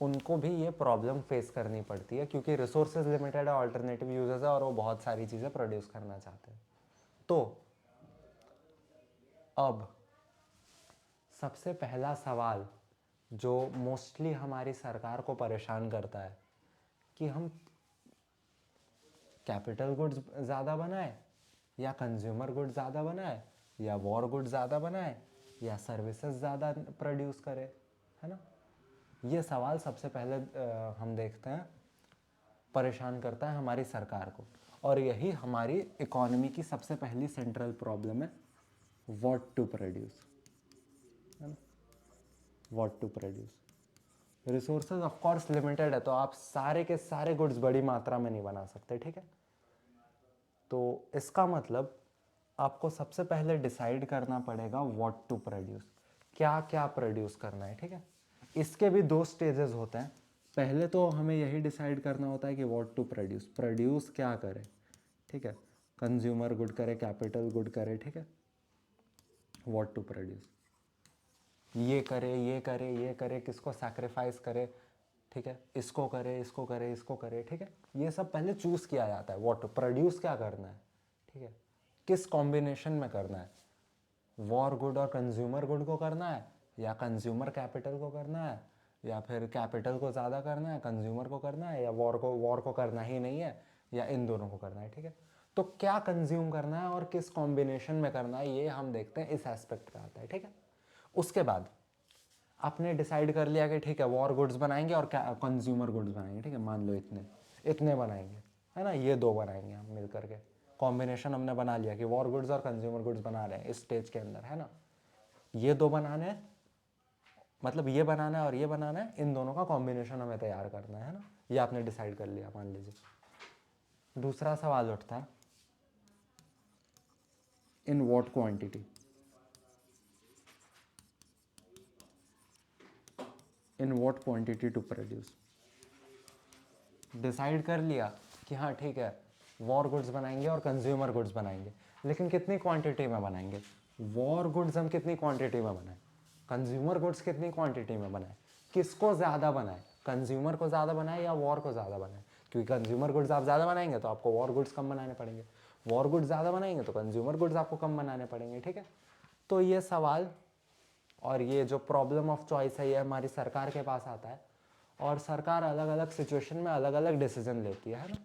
उनको भी ये प्रॉब्लम फेस करनी पड़ती है, क्योंकि रिसोर्सेज लिमिटेड है, ऑल्टरनेटिव यूजर्स है, और वो बहुत सारी चीज़ें प्रोड्यूस करना चाहते हैं। तो अब सबसे पहला सवाल जो मोस्टली हमारी सरकार को परेशान करता है कि हम कैपिटल गुड्स ज़्यादा बनाए या कंज्यूमर गुड्स ज़्यादा बनाए या वॉर गुड्स ज़्यादा बनाए या सर्विसेज ज़्यादा प्रोड्यूस करे, है ना। ये सवाल सबसे पहले हम देखते हैं परेशान करता है हमारी सरकार को, और यही हमारी इकोनॉमी की सबसे पहली सेंट्रल प्रॉब्लम है, व्हाट टू प्रोड्यूस, है ना, what to produce. Resources of course limited है, तो आप सारे के सारे गुड्स बड़ी मात्रा में नहीं बना सकते, ठीक है। तो इसका मतलब आपको सबसे पहले डिसाइड करना पड़ेगा व्हाट टू प्रोड्यूस, क्या क्या प्रोड्यूस करना है, ठीक है। इसके भी दो स्टेजेस होते हैं। पहले तो हमें यही डिसाइड करना होता है कि व्हाट टू प्रोड्यूस, प्रोड्यूस क्या करे, ठीक है। कंज्यूमर गुड करे, कैपिटल गुड करे, ठीक है। व्हाट टू प्रोड्यूस, ये करे ये करे ये करे, किसको सैक्रिफाइस करे, ठीक है, इसको करे इसको करे इसको करे, ठीक है। ये सब पहले चूज़ किया जाता है, व्हाट टू प्रोड्यूस क्या करना है, ठीक है, किस कॉम्बिनेशन में करना है, वॉर गुड और कंज्यूमर गुड को करना है या कंज्यूमर कैपिटल को करना है या फिर कैपिटल को ज़्यादा करना है, कंज्यूमर को करना है, या वॉर को करना ही नहीं है, या इन दोनों को करना है, ठीक है। तो क्या कंज्यूम करना है और किस कॉम्बिनेशन में करना है, ये हम देखते हैं इस एस्पेक्ट पे आता है, ठीक है। उसके बाद आपने डिसाइड कर लिया कि ठीक है वॉर गुड्स बनाएंगे और कंज्यूमर गुड्स बनाएंगे, ठीक है, मान लो इतने इतने बनाएंगे, है ना, ये दो बनाएंगे हम मिल करके, कॉम्बिनेशन हमने बना लिया कि वॉर गुड्स और कंज्यूमर गुड्स बना रहे हैं इस स्टेज के अंदर, है ना। ये दो बनाने हैं, मतलब ये बनाना है और ये बनाना है, इन दोनों का कॉम्बिनेशन हमें तैयार करना है ना, ये आपने डिसाइड कर लिया मान लीजिए। दूसरा सवाल उठता है, in what quantity, in what quantity to produce. Decide कर लिया कि हाँ ठीक है वॉर गुड्स बनाएंगे और कंज्यूमर गुड्स बनाएंगे, लेकिन कितनी क्वांटिटी में बनाएंगे, वॉर गुड्स हम कितनी क्वांटिटी में बनाएं, कंज्यूमर गुड्स कितनी क्वांटिटी में बनाएं, किसको ज़्यादा बनाएं, कंज्यूमर को ज़्यादा बनाएं या वॉर को ज़्यादा बनाएं, क्योंकि कंज्यूमर गुड्स आप ज़्यादा बनाएंगे तो आपको वॉर गुड्स कम बनाने पड़ेंगे, वॉर गुड्स ज़्यादा बनाएंगे तो कंज्यूमर गुड्स आपको कम बनाने पड़ेंगे, ठीक है। तो ये सवाल और ये जो प्रॉब्लम ऑफ चॉइस है ये हमारी सरकार के पास आता है, और सरकार अलग अलग सिचुएशन में अलग अलग डिसीजन लेती है ना।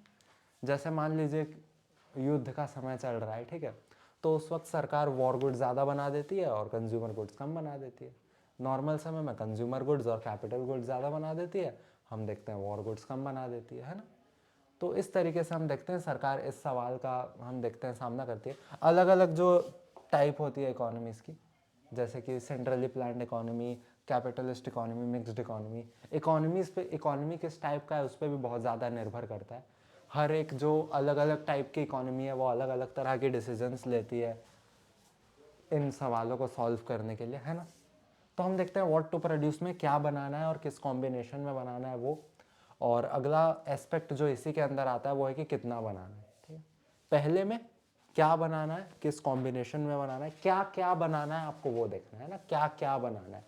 जैसे मान लीजिए युद्ध का समय चल रहा है, ठीक है, तो उस वक्त सरकार वॉर गुड्स ज़्यादा बना देती है और कंज्यूमर गुड्स कम बना देती है। नॉर्मल समय में कंज्यूमर गुड्स और कैपिटल गुड्स ज़्यादा बना देती है, हम देखते हैं वॉर गुड्स कम बना देती है ना। तो इस तरीके से हम देखते हैं सरकार इस सवाल का हम देखते हैं सामना करती है। अलग अलग जो टाइप होती है इकोनॉमीज़ की, जैसे कि centrally planned economy, capitalist economy, mixed economy. Economies पे इकोनॉमी किस टाइप का है उस पर भी बहुत ज़्यादा निर्भर करता है। हर एक जो अलग अलग टाइप की इकोनॉमी है वो अलग अलग तरह के डिसीजंस लेती है इन सवालों को सॉल्व करने के लिए, है ना। तो हम देखते हैं व्हाट टू प्रोड्यूस में क्या बनाना है और किस कॉम्बिनेशन में बनाना है वो, और अगला एस्पेक्ट जो इसी के अंदर आता है वो है कि कितना बनाना है, ठीक है। पहले में क्या बनाना है, किस कॉम्बिनेशन में बनाना है, क्या क्या बनाना है आपको वो देखना है ना, क्या क्या बनाना है,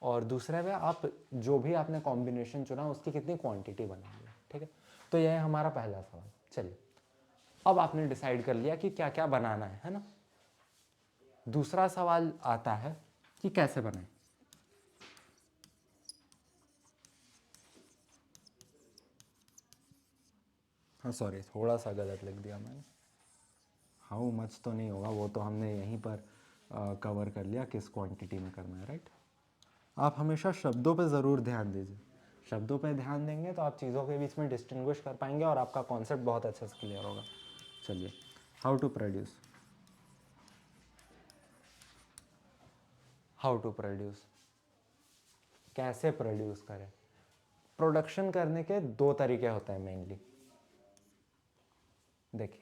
और दूसरे में आप जो भी आपने कॉम्बिनेशन चुना उसकी कितनी क्वांटिटी बनानी है, ठीक है। तो यह है हमारा पहला सवाल। चलिए अब आपने डिसाइड कर लिया कि क्या क्या बनाना है ना। दूसरा सवाल आता है कि कैसे बनाएं। हाँ सॉरी थोड़ा सा गलत लिख दिया मैंने, हाउ मच तो नहीं होगा, वो तो हमने यहीं पर कवर कर लिया किस क्वांटिटी में करना है, राइट। आप हमेशा शब्दों पे ज़रूर ध्यान दीजिए, शब्दों पे ध्यान देंगे तो आप चीज़ों के बीच में डिस्टिंग्विश कर पाएंगे और आपका कॉन्सेप्ट बहुत अच्छे से क्लियर होगा। चलिए how to produce, how to produce, कैसे प्रोड्यूस करें। प्रोडक्शन करने के दो तरीके होते हैं मेनली। देखिए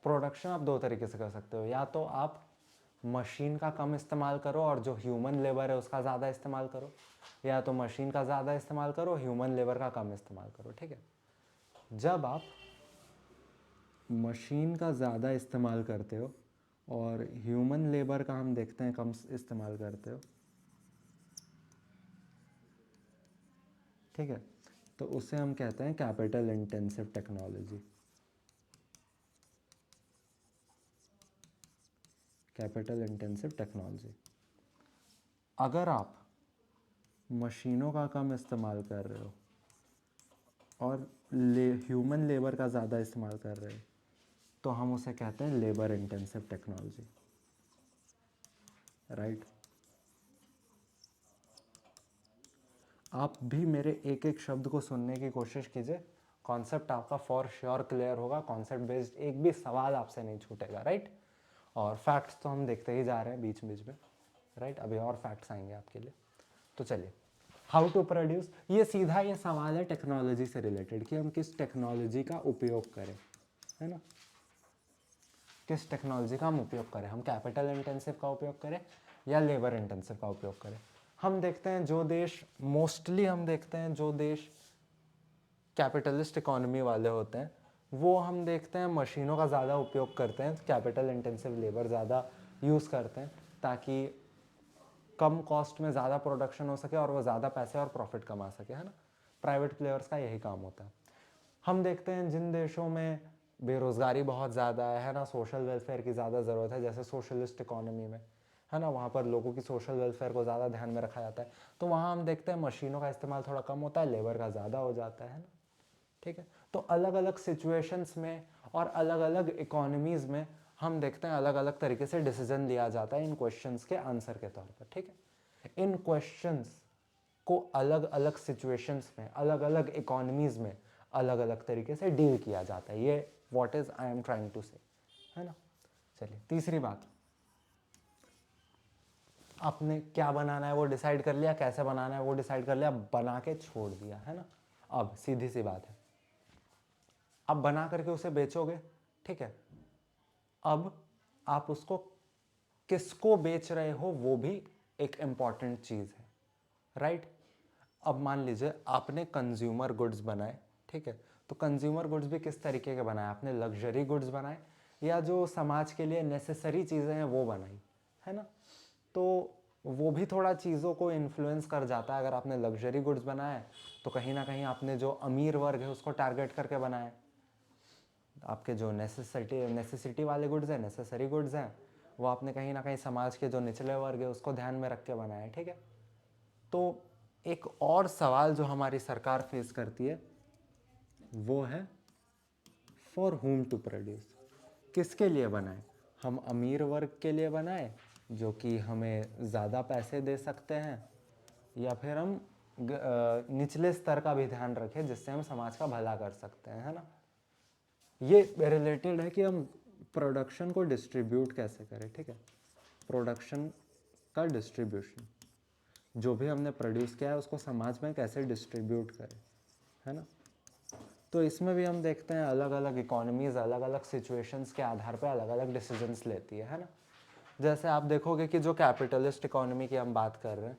प्रोडक्शन आप दो तरीके से कर सकते हो, या तो आप मशीन का कम इस्तेमाल करो और जो ह्यूमन लेबर है उसका ज़्यादा इस्तेमाल करो, या तो मशीन का ज़्यादा इस्तेमाल करो ह्यूमन लेबर का कम इस्तेमाल करो, ठीक है। जब आप मशीन का ज़्यादा इस्तेमाल करते हो और ह्यूमन लेबर का हम देखते हैं कम इस्तेमाल करते हो, ठीक है, तो उसे हम कहते हैं capital intensive technology, capital intensive technology. अगर आप मशीनों का कम इस्तेमाल कर रहे हो और ह्यूमन लेबर का ज़्यादा इस्तेमाल कर रहे हो, तो हम उसे कहते हैं लेबर इंटेंसिव टेक्नोलॉजी, राइट। आप भी मेरे एक एक शब्द को सुनने की कोशिश कीजिए, कॉन्सेप्ट आपका फॉर श्योर क्लियर होगा, कॉन्सेप्ट बेस्ड एक भी सवाल आपसे नहीं छूटेगा, राइट। और फैक्ट्स तो हम देखते ही जा रहे हैं बीच बीच में, राइट। अभी और फैक्ट्स आएंगे आपके लिए। तो चलिए, हाउ टू प्रोड्यूस, ये सीधा ये सवाल है टेक्नोलॉजी से रिलेटेड कि हम किस टेक्नोलॉजी का उपयोग करें, है ना। किस टेक्नोलॉजी का हम उपयोग करें, हम कैपिटल इंटेंसिव का उपयोग करें या लेबर इंटेंसिव का उपयोग करें। हम देखते हैं जो देश मोस्टली, हम देखते हैं जो देश कैपिटलिस्ट इकोनॉमी वाले होते हैं, वो हम देखते हैं मशीनों का ज़्यादा उपयोग करते हैं, कैपिटल इंटेंसिव लेबर ज़्यादा यूज़ करते हैं, ताकि कम कॉस्ट में ज़्यादा प्रोडक्शन हो सके और वो ज़्यादा पैसे और प्रॉफिट कमा सके, है ना। प्राइवेट प्लेयर्स का यही काम होता है। हम देखते हैं जिन देशों में बेरोज़गारी बहुत ज़्यादा है ना, सोशल वेलफेयर की ज़्यादा ज़रूरत है, जैसे सोशलिस्ट इकोनॉमी में, है ना, वहाँ पर लोगों की सोशल वेलफेयर को ज़्यादा ध्यान में रखा जाता है, तो वहाँ हम देखते हैं मशीनों का इस्तेमाल थोड़ा कम होता है, लेबर का ज़्यादा हो जाता है ना, ठीक है। तो अलग अलग सिचुएशंस में और अलग अलग इकोनॉमीज़ में हम देखते हैं अलग अलग तरीके से डिसीजन लिया जाता है इन क्वेश्चंस के आंसर के तौर पर, ठीक है। इन क्वेश्चंस को अलग अलग सिचुएशंस में, अलग अलग इकोनॉमीज़ में अलग अलग तरीके से डील किया जाता है। ये what is I am trying to say, है ना। चलिए, तीसरी बात, आपने क्या बनाना है वो डिसाइड कर लिया, कैसे बनाना है वो डिसाइड कर लिया, बना के छोड़ दिया, है ना। अब सीधी सी बात है, अब बना करके उसे बेचोगे, ठीक है। अब आप उसको किसको बेच रहे हो वो भी एक इम्पॉर्टेंट चीज़ है, राइट। अब मान लीजिए आपने कंज्यूमर गुड्स बनाए, ठीक है, तो कंज्यूमर गुड्स भी किस तरीके के बनाए, आपने लग्जरी गुड्स बनाए या जो समाज के लिए नेसेसरी चीज़ें हैं वो बनाई, है ना। तो वो भी थोड़ा चीज़ों को इन्फ्लुएंस कर जाता है। अगर आपने लग्जरी गुड्स बनाए तो कहीं ना कहीं आपने जो अमीर वर्ग है उसको टारगेट करके बनाए, आपके जो नेसेसिटी वाले गुड्स हैं, नेसेसरी गुड्स हैं, वो आपने कहीं ना कहीं समाज के जो निचले वर्ग है उसको ध्यान में रख के बनाए, ठीक है। तो एक और सवाल जो हमारी सरकार फेस करती है वो है फॉर हुम टू प्रोड्यूस, किसके लिए बनाए। हम अमीर वर्ग के लिए बनाए जो कि हमें ज़्यादा पैसे दे सकते हैं, या फिर हम निचले स्तर का भी ध्यान रखें जिससे हम समाज का भला कर सकते हैं, है ना। ये रिलेटेड है कि हम प्रोडक्शन को डिस्ट्रीब्यूट कैसे करें, ठीक है। प्रोडक्शन का डिस्ट्रीब्यूशन, जो भी हमने प्रोड्यूस किया है उसको समाज में कैसे डिस्ट्रीब्यूट करें, है ना। तो इसमें भी हम देखते हैं अलग अलग इकोनॉमीज़ अलग अलग सिचुएशंस के आधार पर अलग अलग डिसीजंस लेती है ना। जैसे आप देखोगे कि जो कैपिटलिस्ट इकोनॉमी की हम बात कर रहे हैं,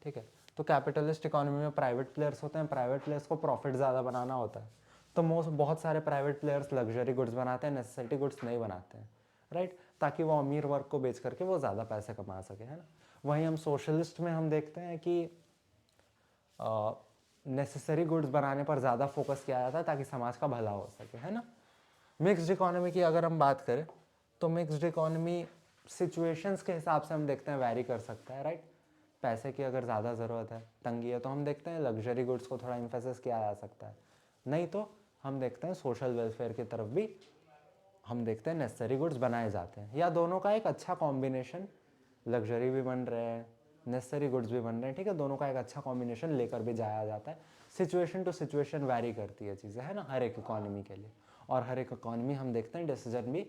ठीक है, तो कैपिटलिस्ट इकोनॉमी में प्राइवेट प्लेयर्स होते हैं, प्राइवेट प्लेयर्स को प्रॉफिट ज़्यादा बनाना होता है, तो बहुत सारे प्राइवेट प्लेयर्स लग्जरी गुड्स बनाते हैं, नेसेसिटी गुड्स नहीं बनाते हैं, राइट, ताकि वो अमीर वर्ग को बेच करके वो ज़्यादा पैसे कमा सके, है ना। वहीं हम सोशलिस्ट में हम देखते हैं कि नेसेसरी गुड्स बनाने पर ज़्यादा फोकस किया जाता है ताकि समाज का भला हो सके, है ना। मिक्स्ड इकोनॉमी की अगर हम बात करें तो मिक्स्ड इकोनॉमी सिचुएशंस के हिसाब से हम देखते हैं वैरी कर सकता है, राइट। पैसे की अगर ज़्यादा ज़रूरत है, तंगी है, तो हम देखते हैं लग्जरी गुड्स को थोड़ा इम्फेसिस किया जा सकता है, नहीं तो हम देखते हैं सोशल वेलफेयर की तरफ भी हम देखते हैं नेसेसरी गुड्स बनाए जाते हैं, या दोनों का एक अच्छा कॉम्बिनेशन, लग्जरी भी बन रहे हैं, नेसेसरी गुड्स भी बन रहे हैं, ठीक है, दोनों का एक अच्छा कॉम्बिनेशन लेकर भी जाया जाता है। सिचुएशन टू सिचुएशन वैरी करती है चीज़ें, है ना, हर एक इकॉनमी के लिए। और हर एक इकॉनमी हम देखते हैं डिसीजन भी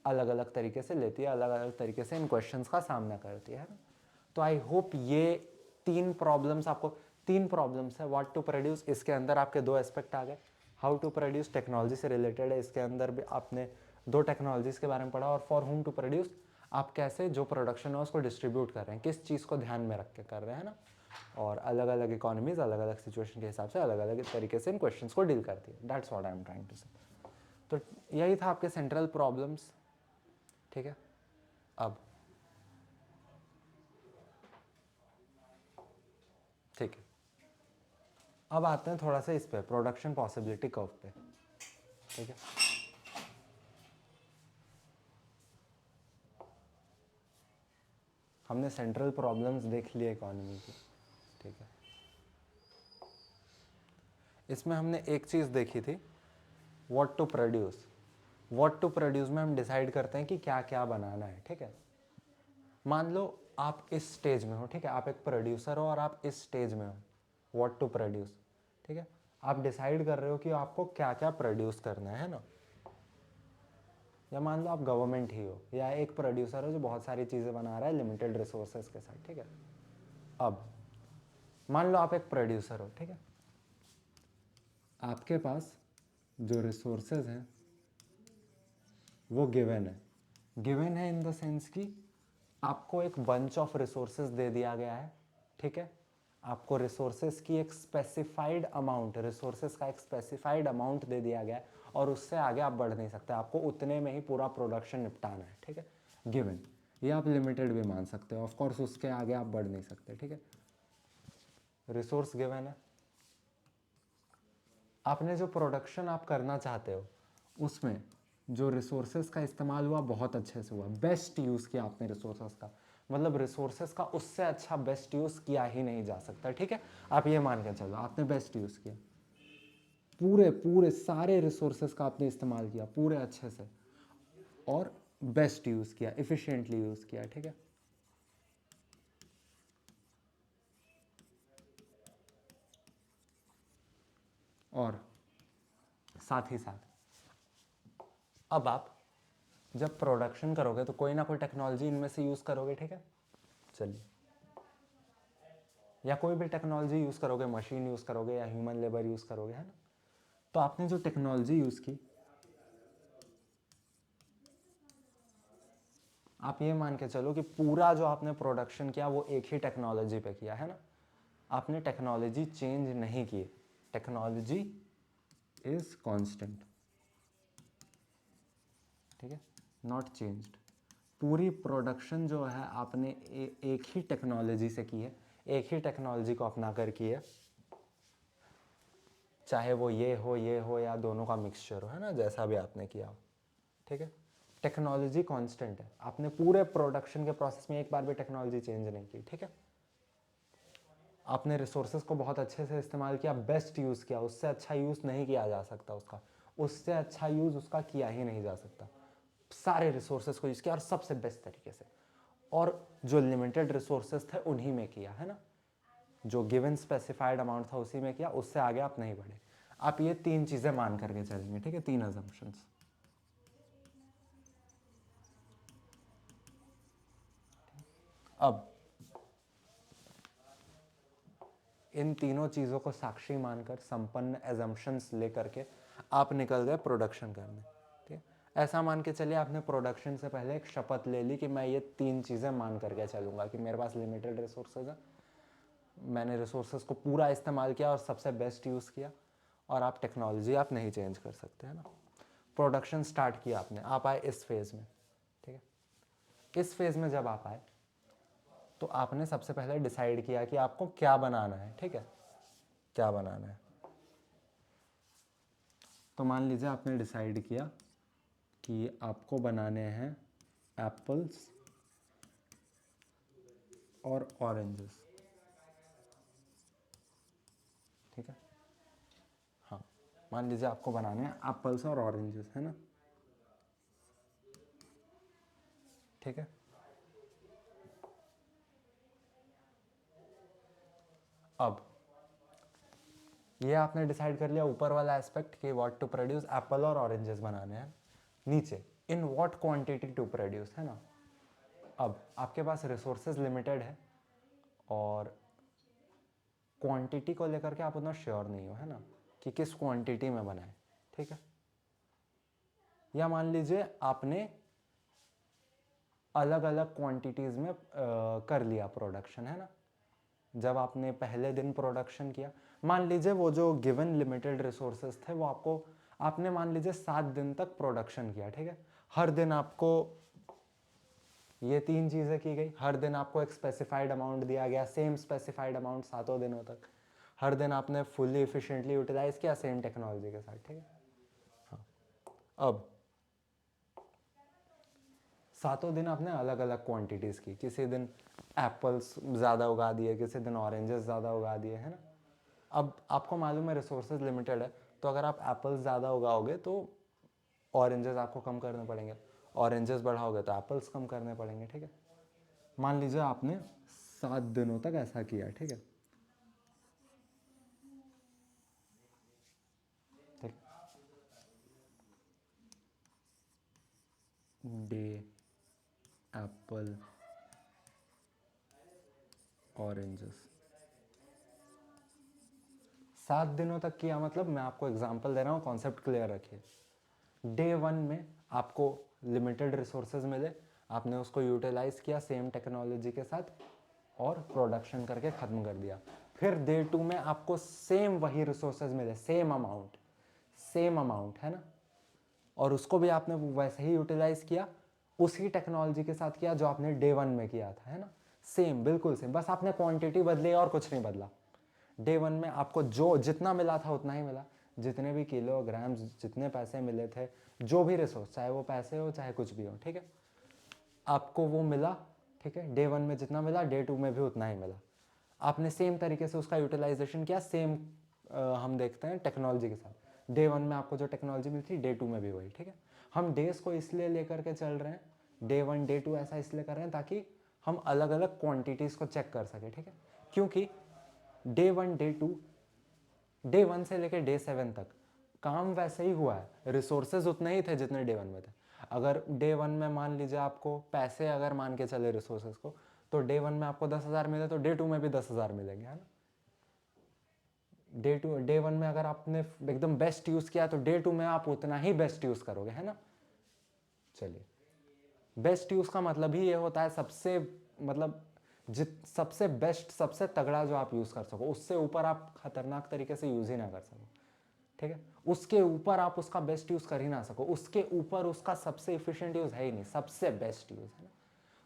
अलग अलग तरीके से लेती है, अलग अलग तरीके से इन क्वेश्चंस का सामना करती है ना। तो आई होप ये तीन प्रॉब्लम्स आपको, तीन प्रॉब्लम्स है, व्हाट टू प्रोड्यूस, इसके अंदर आपके दो एस्पेक्ट आ गए। हाउ टू प्रोड्यूस टेक्नोलॉजी से रिलेटेड है, इसके अंदर भी आपने दो टेक्नोलॉजीज़ के बारे में पढ़ा। और फॉर हुम टू प्रोड्यूस, आप कैसे जो प्रोडक्शन है उसको डिस्ट्रीब्यूट कर रहे हैं, किस चीज़ को ध्यान में रख के कर रहे हैं ना। और अलग अलग इकोनॉमीज अलग अलग सिचुएशन के हिसाब से अलग अलग तरीके से इन क्वेश्चंस को डील करती है। That's what I am trying to say. तो यही था आपके सेंट्रल प्रॉब्लम्स, ठीक है। अब ठीक है, अब आते हैं थोड़ा सा इस पे, प्रोडक्शन पॉसिबिलिटी कर्व पे, ठीक है। हमने सेंट्रल प्रॉब्लम्स देख लिए इकोनॉमी की, ठीक है, इसमें हमने एक चीज़ देखी थी, what to produce. What to produce में हम डिसाइड करते हैं कि क्या क्या बनाना है। ठीक है, मान लो आप इस स्टेज में हो, ठीक है, आप एक प्रोड्यूसर हो और आप इस स्टेज में हो, व्हाट टू प्रोड्यूस। ठीक है, आप डिसाइड कर रहे हो कि आपको क्या क्या प्रोड्यूस करना है ना। या मान लो आप गवर्नमेंट ही हो या एक प्रोड्यूसर हो जो बहुत सारी चीज़ें बना रहा है लिमिटेड रिसोर्सेज के साथ। ठीक है, अब मान लो आप एक प्रोड्यूसर हो, ठीक है, आपके पास जो रिसोर्सेज हैं वो गिवन है। गिवन है इन द सेंस कि आपको एक बंच ऑफ रिसोर्सेज दे दिया गया है। ठीक है, आपको रिसोर्सेज की एक स्पेसिफाइड अमाउंट, रिसोर्सेज का एक स्पेसिफाइड अमाउंट दे दिया गया है और उससे आगे आप बढ़ नहीं सकते, आपको उतने में ही पूरा प्रोडक्शन निपटाना है। ठीक है, गिवन, ये आप लिमिटेड भी मान सकते हो, ऑफ कोर्स उसके आगे आप बढ़ नहीं सकते। ठीक है, रिसोर्स गिवन है, आपने जो प्रोडक्शन आप करना चाहते हो उसमें जो रिसोर्सेज का इस्तेमाल हुआ बहुत अच्छे से हुआ, बेस्ट यूज़ किया आपने रिसोर्सेज का, मतलब रिसोर्सेज का उससे अच्छा बेस्ट यूज़ किया ही नहीं जा सकता। ठीक है, आप ये मान के चलो आपने बेस्ट यूज़ किया, पूरे पूरे सारे रिसोर्सेज का आपने इस्तेमाल किया पूरे अच्छे से और बेस्ट यूज़ किया, इफ़िशिएंटली यूज़ किया। ठीक है, और साथ ही साथ अब आप जब प्रोडक्शन करोगे तो कोई ना कोई टेक्नोलॉजी इनमें से यूज़ करोगे। ठीक है, चलिए, या कोई भी टेक्नोलॉजी यूज़ करोगे, मशीन यूज़ करोगे या ह्यूमन लेबर यूज़ करोगे, है ना। तो आपने जो टेक्नोलॉजी यूज़ की, आप ये मान के चलो कि पूरा जो आपने प्रोडक्शन किया वो एक ही टेक्नोलॉजी पे किया, है ना। आपने टेक्नोलॉजी चेंज नहीं की, टेक्नोलॉजी इज कांस्टेंट। ठीक है, नॉट चेंज्ड। पूरी प्रोडक्शन जो है आपने एक ही टेक्नोलॉजी से की है, एक ही टेक्नोलॉजी को अपना कर की है, चाहे वो ये हो या दोनों का मिक्सचर हो, है ना, जैसा भी आपने किया हो। ठीक है, टेक्नोलॉजी कांस्टेंट है, आपने पूरे प्रोडक्शन के प्रोसेस में एक बार भी टेक्नोलॉजी चेंज नहीं की। ठीक है, आपने रिसोर्सेज को बहुत अच्छे से इस्तेमाल किया, बेस्ट यूज़ किया, उससे अच्छा यूज़ नहीं किया जा सकता उसका, उससे अच्छा यूज़ उसका किया ही नहीं जा सकता। सारे रिसोर्सेज को यूज़ किया और सबसे बेस्ट तरीके से, और जो लिमिटेड रिसोर्सेज थे उन्हीं में किया, है ना, जो गिवन स्पेसिफाइड अमाउंट था उसी में किया, उससे आगे आप नहीं बढ़े। आप ये तीन चीज़ें मान करके चलेंगे। ठीक है, तीन अजम्पशंस। अब इन तीनों चीज़ों को साक्षी मानकर संपन्न एजम्पशंस लेकर के आप निकल गए प्रोडक्शन करने। ठीक है, ऐसा मान के चलिए आपने प्रोडक्शन से पहले एक शपथ ले ली कि मैं ये तीन चीज़ें मान करके चलूँगा कि मेरे पास लिमिटेड रिसोर्सेज है, मैंने रिसोर्सेज को पूरा इस्तेमाल किया और सबसे बेस्ट यूज़ किया, और आप टेक्नोलॉजी आप नहीं चेंज कर सकते, है ना। प्रोडक्शन स्टार्ट किया आपने, आप आए इस फेज़ में। ठीक है, इस फेज़ में जब आप आए तो आपने सबसे पहले डिसाइड किया कि आपको क्या बनाना है। ठीक है, क्या बनाना है, तो मान लीजिए आपने डिसाइड किया कि आपको बनाने हैं एप्पल्स और ऑरेंजेस। ठीक है, हाँ, मान लीजिए आपको बनाने हैं एप्पल्स और ऑरेंजेस, है ना। ठीक है, अब ये आपने डिसाइड कर लिया ऊपर वाला एस्पेक्ट कि व्हाट टू प्रोड्यूस, एप्पल और ऑरेंजेस बनाने हैं। नीचे in what quantity to produce, है ना। अब आपके पास रिसोर्सेज लिमिटेड है और क्वांटिटी को लेकर के आप उतना श्योर नहीं हो, है ना, कि किस क्वांटिटी में बनाए। ठीक है, या मान लीजिए आपने अलग अलग क्वांटिटीज़ में कर लिया प्रोडक्शन, है ना। जब आपने पहले दिन प्रोडक्शन किया, मान लीजिए वो जो गिवन लिमिटेड रिसोर्सेज थे वो आपको, आपने मान लीजिए 7 दिन तक प्रोडक्शन किया। ठीक है, हर दिन आपको ये तीन चीज़ें की गई, हर दिन आपको एक स्पेसिफाइड अमाउंट दिया गया, सेम स्पेसिफाइड अमाउंट 7 दिनों तक, हर दिन आपने फुल्ली इफिशिएंटली यूटिलाइज किया सेम टेक्नोलॉजी के साथ। ठीक है, हाँ, अब सातों दिन आपने अलग अलग क्वांटिटीज़ की, किसी दिन एप्पल्स ज़्यादा उगा दिए, किसी दिन ऑरेंजेस ज़्यादा उगा दिए, है ना। अब आपको मालूम है रिसोर्सेज लिमिटेड है, तो अगर आप एप्पल्स ज़्यादा उगाओगे तो ऑरेंजेस आपको कम करने पड़ेंगे, ऑरेंजेस बढ़ाओगे तो एप्पल्स कम करने पड़ेंगे, ठीक है। मान लीजिए आपने 7 दिनों तक ऐसा किया, ठीक है। ठीक, डे एप्पल ऑरेंजेस 7 दिनों तक किया, मतलब मैं आपको एग्जांपल दे रहा हूँ, कॉन्सेप्ट क्लियर रखिए। डे 1 में आपको लिमिटेड रिसोर्सेज मिले, आपने उसको यूटिलाइज किया सेम टेक्नोलॉजी के साथ और प्रोडक्शन करके ख़त्म कर दिया। फिर डे 2 में आपको सेम वही रिसोर्सेज मिले, सेम अमाउंट, है ना, और उसको भी आपने वैसे ही यूटिलाइज किया, उसी टेक्नोलॉजी के साथ किया जो आपने डे 1 में किया था, है ना। सेम, बिल्कुल सेम, बस आपने क्वांटिटी बदली और कुछ नहीं बदला। डे 1 में आपको जो जितना मिला था उतना ही मिला, जितने भी किलोग्राम्स, जितने पैसे मिले थे, जो भी रिसोर्स, चाहे वो पैसे हो चाहे कुछ भी हो, ठीक है, आपको वो मिला, ठीक है। डे 1 में जितना मिला डे 2 में भी उतना ही मिला। आपने सेम तरीके से उसका यूटिलाइजेशन किया, सेम हम देखते हैं टेक्नोलॉजी के साथ। डे 1 में आपको जो टेक्नोलॉजी मिली थी डे 2 में भी वही, ठीक है। हम डेज को इसलिए लेकर के चल रहे हैं, डे 1 डे 2 ऐसा इसलिए कर रहे हैं ताकि हम अलग अलग क्वांटिटीज़ को चेक कर सकें, ठीक है। क्योंकि डे 1 डे 2, डे 1 से लेकर डे 7 तक काम वैसे ही हुआ है, रिसोर्सेज उतने ही थे जितने डे 1 में थे। अगर डे 1 में मान लीजिए आपको पैसे अगर मान के चले रिसोर्सेज को, तो डे 1 में आपको 10,000 मिले तो डे 2 में भी 10,000 मिलेंगे, है ना। डे 1 में अगर आपने एकदम बेस्ट यूज़ किया तो डे 2 में आप उतना ही बेस्ट यूज़ करोगे, है ना। चलिए, बेस्ट यूज़ का मतलब ही ये होता है सबसे, मतलब सबसे बेस्ट, सबसे तगड़ा जो आप यूज़ कर सको, उससे ऊपर आप खतरनाक तरीके से यूज़ ही ना कर सको, ठीक है। उसके ऊपर आप उसका बेस्ट यूज़ कर ही ना सको, उसके ऊपर उसका सबसे इफिशिएंट यूज़ है ही नहीं, सबसे बेस्ट यूज़, है ना।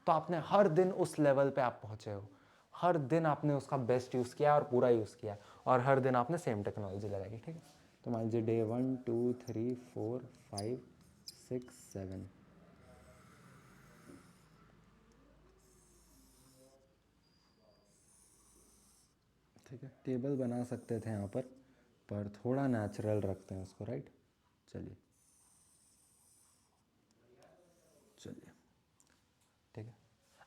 तो आपने हर दिन उस लेवल पे आप पहुँचे हो, हर दिन आपने उसका बेस्ट यूज़ किया और पूरा यूज़ किया, और हर दिन आपने सेम टेक्नोलॉजी लगाई, ठीक है। तो मान लीजिए डे 1 2 3 4 5 6 7, ठीक है। टेबल बना सकते थे यहाँ पर थोड़ा नेचुरल रखते हैं उसको, राइट। चलिए चलिए, ठीक है।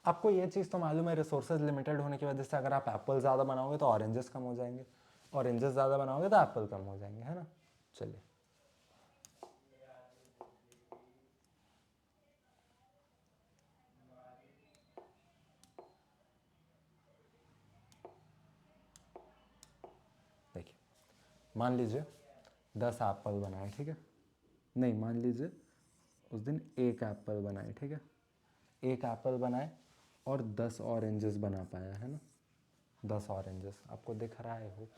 आपको ये चीज़ तो मालूम है, रिसोर्सेज लिमिटेड होने की वजह से अगर आप एप्पल ज़्यादा बनाओगे तो ऑरेंजेस कम हो जाएंगे, ऑरेंजेस ज़्यादा बनाओगे तो एप्पल कम हो जाएंगे, है ना। चलिए, देखिए, मान लीजिए 10 एप्पल बनाए, ठीक है। नहीं, मान लीजिए उस दिन एक एप्पल बनाए, ठीक है, एक एप्पल बनाए और 10 ऑरेंजेस बना पाया, है ना। 10 ऑरेंजेस आपको दिख रहा है, हो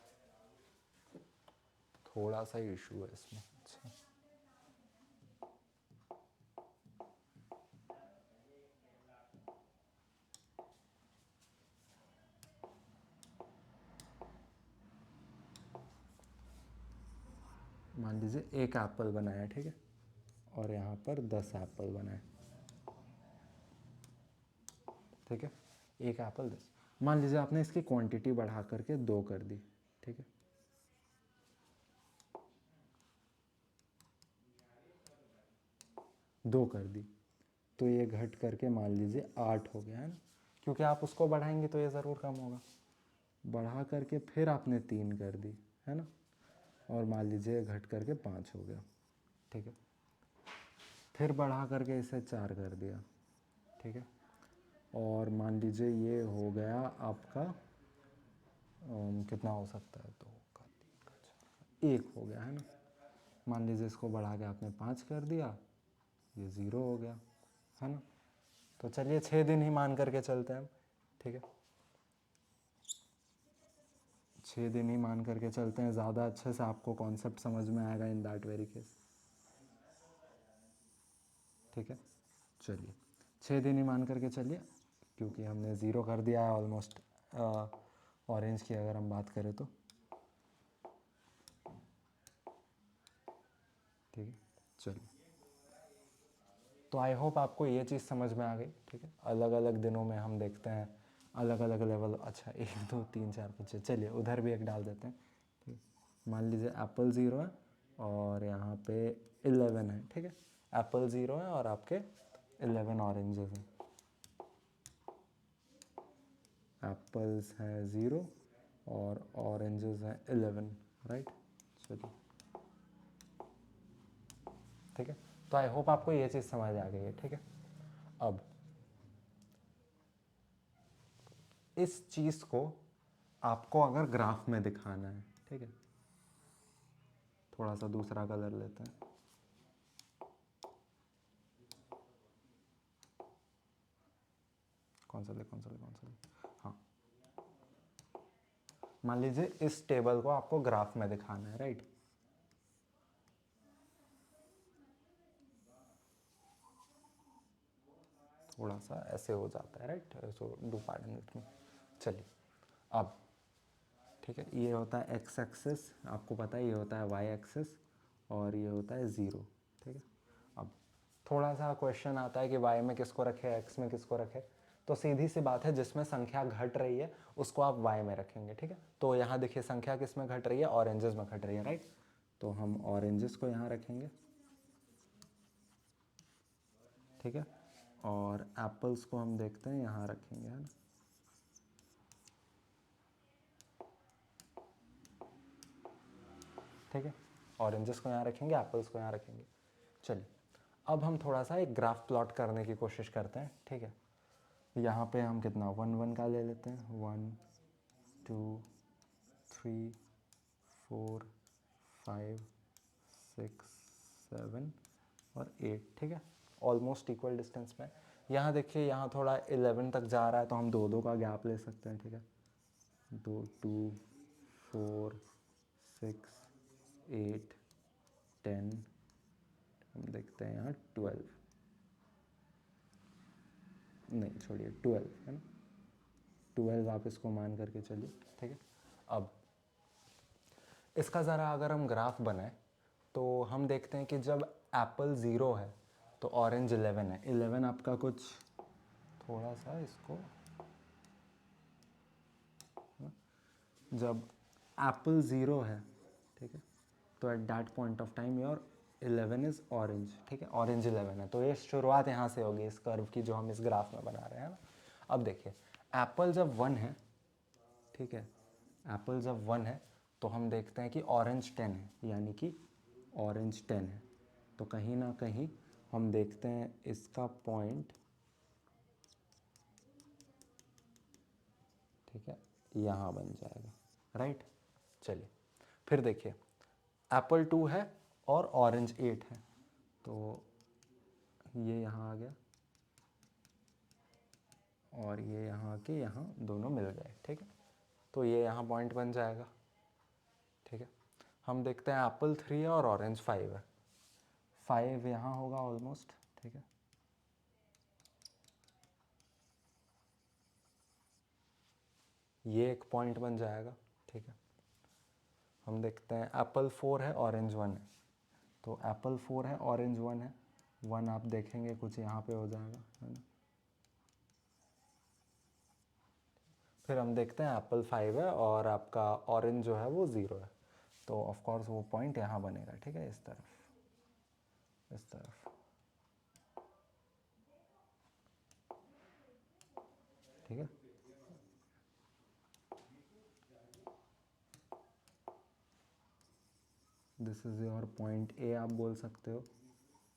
थोड़ा सा इशू है इसमें, अच्छा। मान लीजिए एक एप्पल बनाया, ठीक है, और यहाँ पर 10 एप्पल बनाए, ठीक है। एक एप्पल 10, मान लीजिए आपने इसकी क्वांटिटी बढ़ा करके 2 कर दी, ठीक है। दो कर दी तो ये घट करके मान लीजिए 8 हो गया, है ना, क्योंकि आप उसको बढ़ाएंगे तो ये ज़रूर कम होगा। बढ़ा करके फिर आपने 3 कर दी, है ना, और मान लीजिए घट करके 5 हो गया, ठीक है। फिर बढ़ा करके इसे 4 कर दिया, ठीक है, और मान लीजिए ये हो गया आपका कितना हो सकता है, 2 का 3 का 4 का 1 हो गया, है ना। मान लीजिए इसको बढ़ा के आपने 5 कर दिया, ये 0 हो गया, है ना। तो चलिए 6 दिन ही मान करके चलते हैं हम, ठीक है। 6 दिन ही मान करके चलते हैं, ज़्यादा अच्छे से आपको कॉन्सेप्ट समझ में आएगा इन दैट वेरी केस, ठीक है। चलिए 6 दिन ही मान करके चलिए, क्योंकि हमने ज़ीरो कर दिया है ऑलमोस्ट ऑरेंज की अगर हम बात करें तो, ठीक है। चलिए, तो आई होप आपको ये चीज़ समझ में आ गई, ठीक है। अलग अलग दिनों में हम देखते हैं अलग अलग लेवल। अच्छा 1 2 3 4 5 चलिए उधर भी एक डाल देते हैं, ठीक है। मान लीजिए एप्पल 0 है और यहाँ पे 11 है, ठीक है। एप्पल 0 है और आपके 11 ऑरेंजेस हैं। एप्पल्स हैं 0 और ऑरेंजेस हैं 11, राइट। चलिए ठीक है। तो आई होप आपको ये चीज़ समझ आ गई है, ठीक है। अब इस चीज़ को आपको अगर ग्राफ में दिखाना है, ठीक है, थोड़ा सा दूसरा कलर लेते हैं। कौन सा ले हाँ, मान लीजिए इस टेबल को आपको ग्राफ में दिखाना है, राइट। थोड़ा सा ऐसे हो जाता है, right, so do pardon with me. चलिए अब ठीक है, ये होता है एक्स एक्सिस, आपको पता है ये होता है वाई एक्सिस और ये होता है 0, ठीक है। अब थोड़ा सा क्वेश्चन आता है कि वाई में किसको रखे, एक्स में किसको रखे। तो सीधी सी बात है, जिसमें संख्या घट रही है उसको आप वाई में रखेंगे, ठीक है। तो यहाँ देखिए संख्या किस में घट रही है, ऑरेंजेस में घट रही है, राइट। तो हम ऑरेंजेस को यहाँ रखेंगे, ठीक है। और एप्पल्स को हम देखते हैं यहाँ रखेंगे, है ना। ठीक है, ऑरेंजेस को यहाँ रखेंगे, एप्पल्स को यहाँ रखेंगे। चलिए अब हम थोड़ा सा एक ग्राफ प्लॉट करने की कोशिश करते हैं, ठीक है। यहाँ पे हम कितना 1 1 का ले लेते हैं, 1 2 3 4 5 6 7 और 8, ठीक है। ऑलमोस्ट इक्वल डिस्टेंस में। यहाँ देखिए यहाँ थोड़ा 11 तक जा रहा है तो हम 2 2 का गैप ले सकते हैं, ठीक है। 2 2 4 6 8 10, हम देखते हैं यहाँ 12, नहीं छोड़िए 12 है ना, 12 आप इसको मान करके चलिए, ठीक है। अब इसका ज़रा अगर हम ग्राफ बनाएं तो हम देखते हैं कि जब एप्पल 0 है तो ऑरेंज 11 है। 11 आपका कुछ थोड़ा सा इसको, जब एप्पल 0 है, ठीक है, तो at that point of time your 11 is orange, ठीक है। ऑरेंज 11 है तो ये शुरुआत यहाँ से होगी इस कर्व की जो हम इस ग्राफ में बना रहे हैं ना। अब देखिए एप्पल जब 1 है, ठीक है, एप्पल जब 1 है तो हम देखते हैं कि ऑरेंज 10 है, यानी कि ऑरेंज 10 है। तो कहीं ना कहीं हम देखते हैं इसका पॉइंट, ठीक है, यहाँ बन जाएगा, राइट। चलिए फिर देखिए एप्पल 2 है और ऑरेंज 8 है, तो ये यहाँ आ गया और ये यहाँ के यहाँ दोनों मिल गए, ठीक है। तो ये यहाँ पॉइंट बन जाएगा, ठीक है। हम देखते हैं एप्पल 3 है और ऑरेंज 5 है, 5 यहाँ होगा ऑलमोस्ट, ठीक है। ये एक पॉइंट बन जाएगा, ठीक है। हम देखते हैं एप्पल 4 है ऑरेंज 1 है, तो एप्पल 4 है ऑरेंज 1 है, 1 आप देखेंगे कुछ यहाँ पे हो जाएगा, है ना। फिर हम देखते हैं एप्पल 5 है और आपका ऑरेंज जो है वो 0 है, तो ऑफ कोर्स वो पॉइंट यहाँ बनेगा, ठीक है, इस तरफ, इस तरफ, ठीक है। This is your point A आप बोल सकते हो,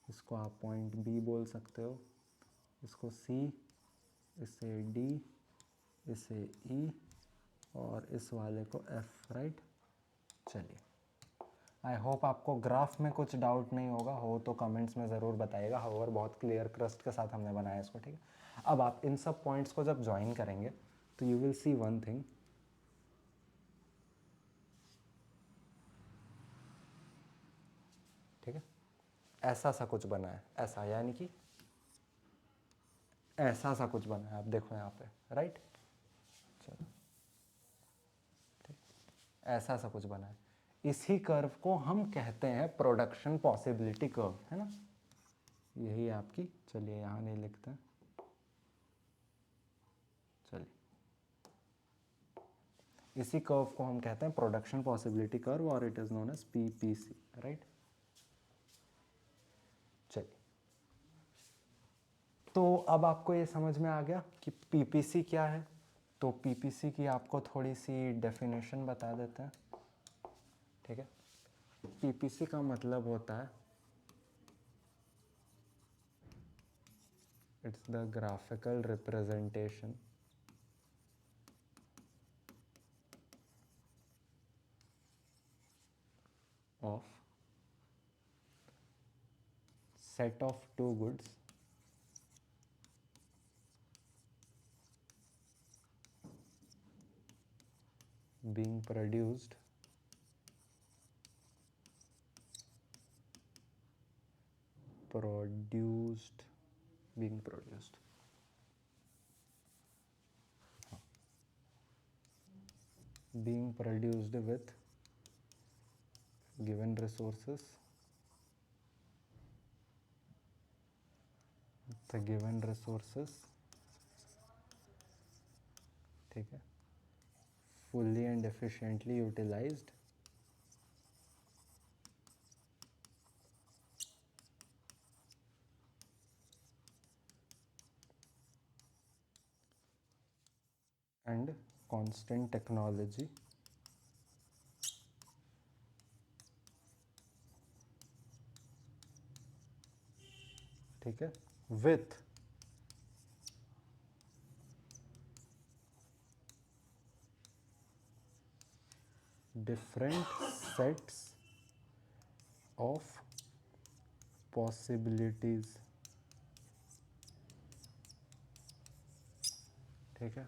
इसको आप पॉइंट बी बोल सकते हो, इसको सी, इसे डी, इसे ई और इस वाले को एफ, राइट। चलिए आई होप आपको ग्राफ में कुछ डाउट नहीं होगा, हो तो कमेंट्स में ज़रूर बताइएगा। हाउएवर बहुत क्लियर क्रस्ट के साथ हमने बनाया इसको, ठीक है। अब आप इन सब पॉइंट्स को जब ज्वाइन करेंगे तो you will see one thing, ठीक है। ऐसा सा कुछ बना है, ऐसा यानी कि ऐसा सा कुछ बना है, आप देखो यहाँ पे, राइट। चलो ठीक, ऐसा सा कुछ बना है। इसी कर्व को हम कहते हैं प्रोडक्शन पॉसिबिलिटी कर्व, है ना। यही है आपकी, चलिए यहाँ नहीं लिखते हैं, चलिए इसी कर्व को हम कहते हैं प्रोडक्शन पॉसिबिलिटी कर्व और it is known as PPC, right. चलिए, तो अब आपको ये समझ में आ गया कि पीपीसी क्या है। तो पीपीसी की आपको थोड़ी सी डेफिनेशन बता देते हैं, ठीक है। पीपीसी का मतलब होता है it's the graphical representation of set of two goods being produced being produced being produced with given resources, the given resources, ठीक है, fully and efficiently utilized and constant technology ठीक है, with different sets of possibilities, ठीक है।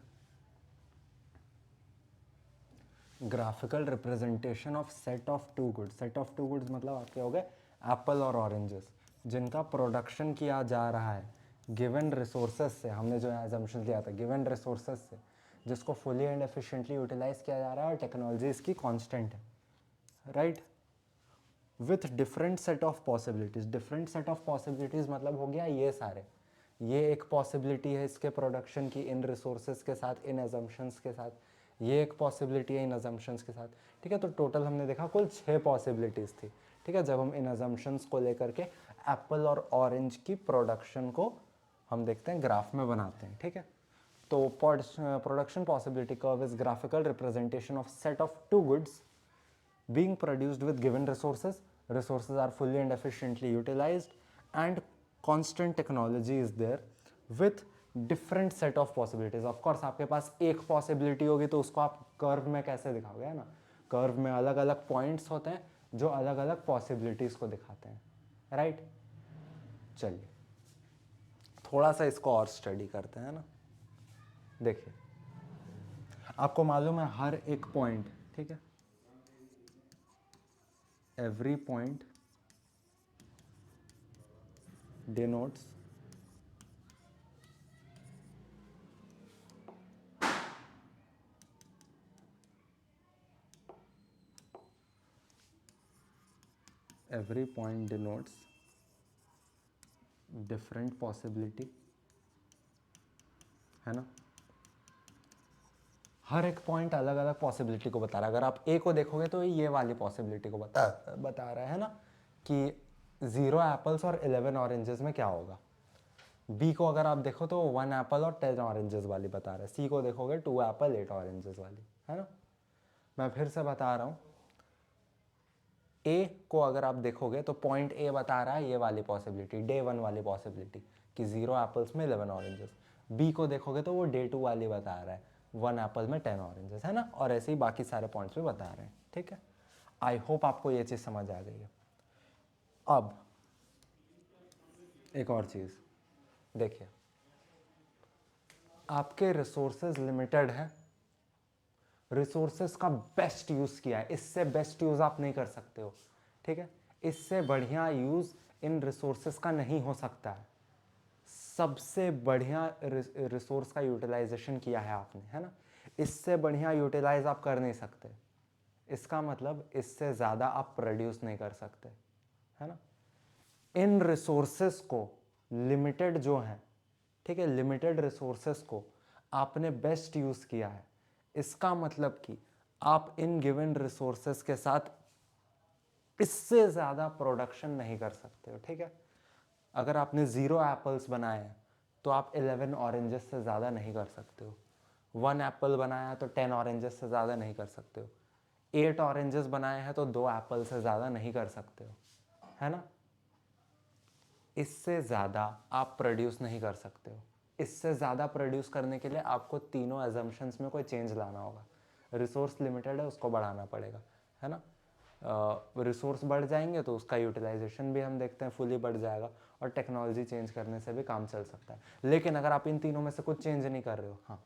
Graphical representation of set of two goods, set of two goods मतलब आपके हो गए एप्पल और ऑरेंजेस, जिनका प्रोडक्शन किया जा रहा है गिवन रिसोर्सेज से, हमने जो एजम्पशन किया था गिवन रिसोर्सेज से, जिसको फुली एंड एफिशिएंटली यूटिलाइज किया जा रहा है और टेक्नोलॉजी इसकी कांस्टेंट है, right. With different set of possibilities, different set of possibilities मतलब हो गया ये सारे, ये एक पॉसिबिलिटी है इसके प्रोडक्शन की इन रिसोर्सेज के साथ, इन एजम्पशंस के साथ, ये एक पॉसिबिलिटी है इन अजम्पशंस के साथ, ठीक है। तो टोटल हमने देखा कुल 6 पॉसिबिलिटीज़ थी, ठीक है, जब हम इन अजम्पशंस को लेकर के एप्पल और ऑरेंज की प्रोडक्शन को हम देखते हैं ग्राफ में बनाते हैं, ठीक है। तो production possibility curve is graphical representation of set of two goods being produced with given resources, resources are fully and efficiently utilized and constant technology is there with different set of possibilities. of course आपके पास एक possibility होगी तो उसको आप curve में कैसे दिखाओगे, है ना, curve में अलग अलग points होते हैं जो अलग अलग possibilities को दिखाते हैं, right? चलिए थोड़ा सा इसको और स्टडी करते हैं ना। देखिए आपको मालूम है हर एक पॉइंट, ठीक है, every point denotes every point denotes different possibility, है ना। हर एक पॉइंट अलग अलग पॉसिबिलिटी को बता रहा है। अगर आप ए को देखोगे तो ये वाली पॉसिबिलिटी को बता रहा है ना, कि 0 एप्पल्स और 11 ऑरेंजेस में क्या होगा। बी को अगर आप देखो तो 1 एप्पल और 10 ऑरेंजेस वाली बता रहा है। सी को देखोगे 2 एप्पल 8 ऑरेंजेस वाली, है ना। मैं फिर से बता रहा हूँ, ए को अगर आप देखोगे तो पॉइंट ए बता रहा है ये वाली पॉसिबिलिटी, डे 1 वाली पॉसिबिलिटी कि 0 एप्पल्स में 11 ऑरेंजेस। बी को देखोगे तो वो डे 2 वाली बता रहा है 1 एप्पल में 10 ऑरेंजेस, है ना। और ऐसे ही बाकी सारे पॉइंट्स भी बता रहे हैं, ठीक है। आई होप आपको ये चीज़ समझ आ गई है। अब एक और चीज़ देखिए, आपके रिसोर्सेज लिमिटेड हैं, रिसोर्सेज का बेस्ट यूज़ किया है, इससे बेस्ट यूज़ आप नहीं कर सकते हो, ठीक है। इससे बढ़िया यूज़ इन रिसोर्सेज का नहीं हो सकता है। सबसे बढ़िया रिसोर्स का यूटिलाइजेशन किया है आपने, है ना। इससे बढ़िया यूटिलाइज आप कर नहीं सकते। इसका मतलब इससे ज़्यादा आप प्रोड्यूस नहीं कर सकते, है ना। इन रिसोर्सेस को लिमिटेड जो है, ठीक है, लिमिटेड रिसोर्सेस को आपने बेस्ट यूज़ किया है, इसका मतलब कि आप इन गिवन रिसोर्सेस के साथ इससे ज़्यादा प्रोडक्शन नहीं कर सकते हो, ठीक है। अगर आपने 0 एप्पल्स बनाए हैं तो आप 11 ऑरेंजेस से ज़्यादा नहीं कर सकते हो। 1 एप्पल बनाया तो 10 ऑरेंजेस से ज़्यादा नहीं कर सकते हो। 8 ऑरेंजेस बनाए हैं तो 2 एप्पल से ज़्यादा नहीं कर सकते हो, है ना। इससे ज़्यादा आप प्रोड्यूस नहीं कर सकते हो। इससे ज़्यादा प्रोड्यूस करने के लिए आपको तीनों एजम्पशंस में कोई चेंज लाना होगा। रिसोर्स लिमिटेड है, उसको बढ़ाना पड़ेगा, है ना। रिसोर्स बढ़ जाएंगे तो उसका यूटिलाइजेशन भी हम देखते हैं फुली बढ़ जाएगा, और टेक्नोलॉजी चेंज करने से भी काम चल सकता है। लेकिन अगर आप इन तीनों में से कुछ चेंज नहीं कर रहे हो, हाँ,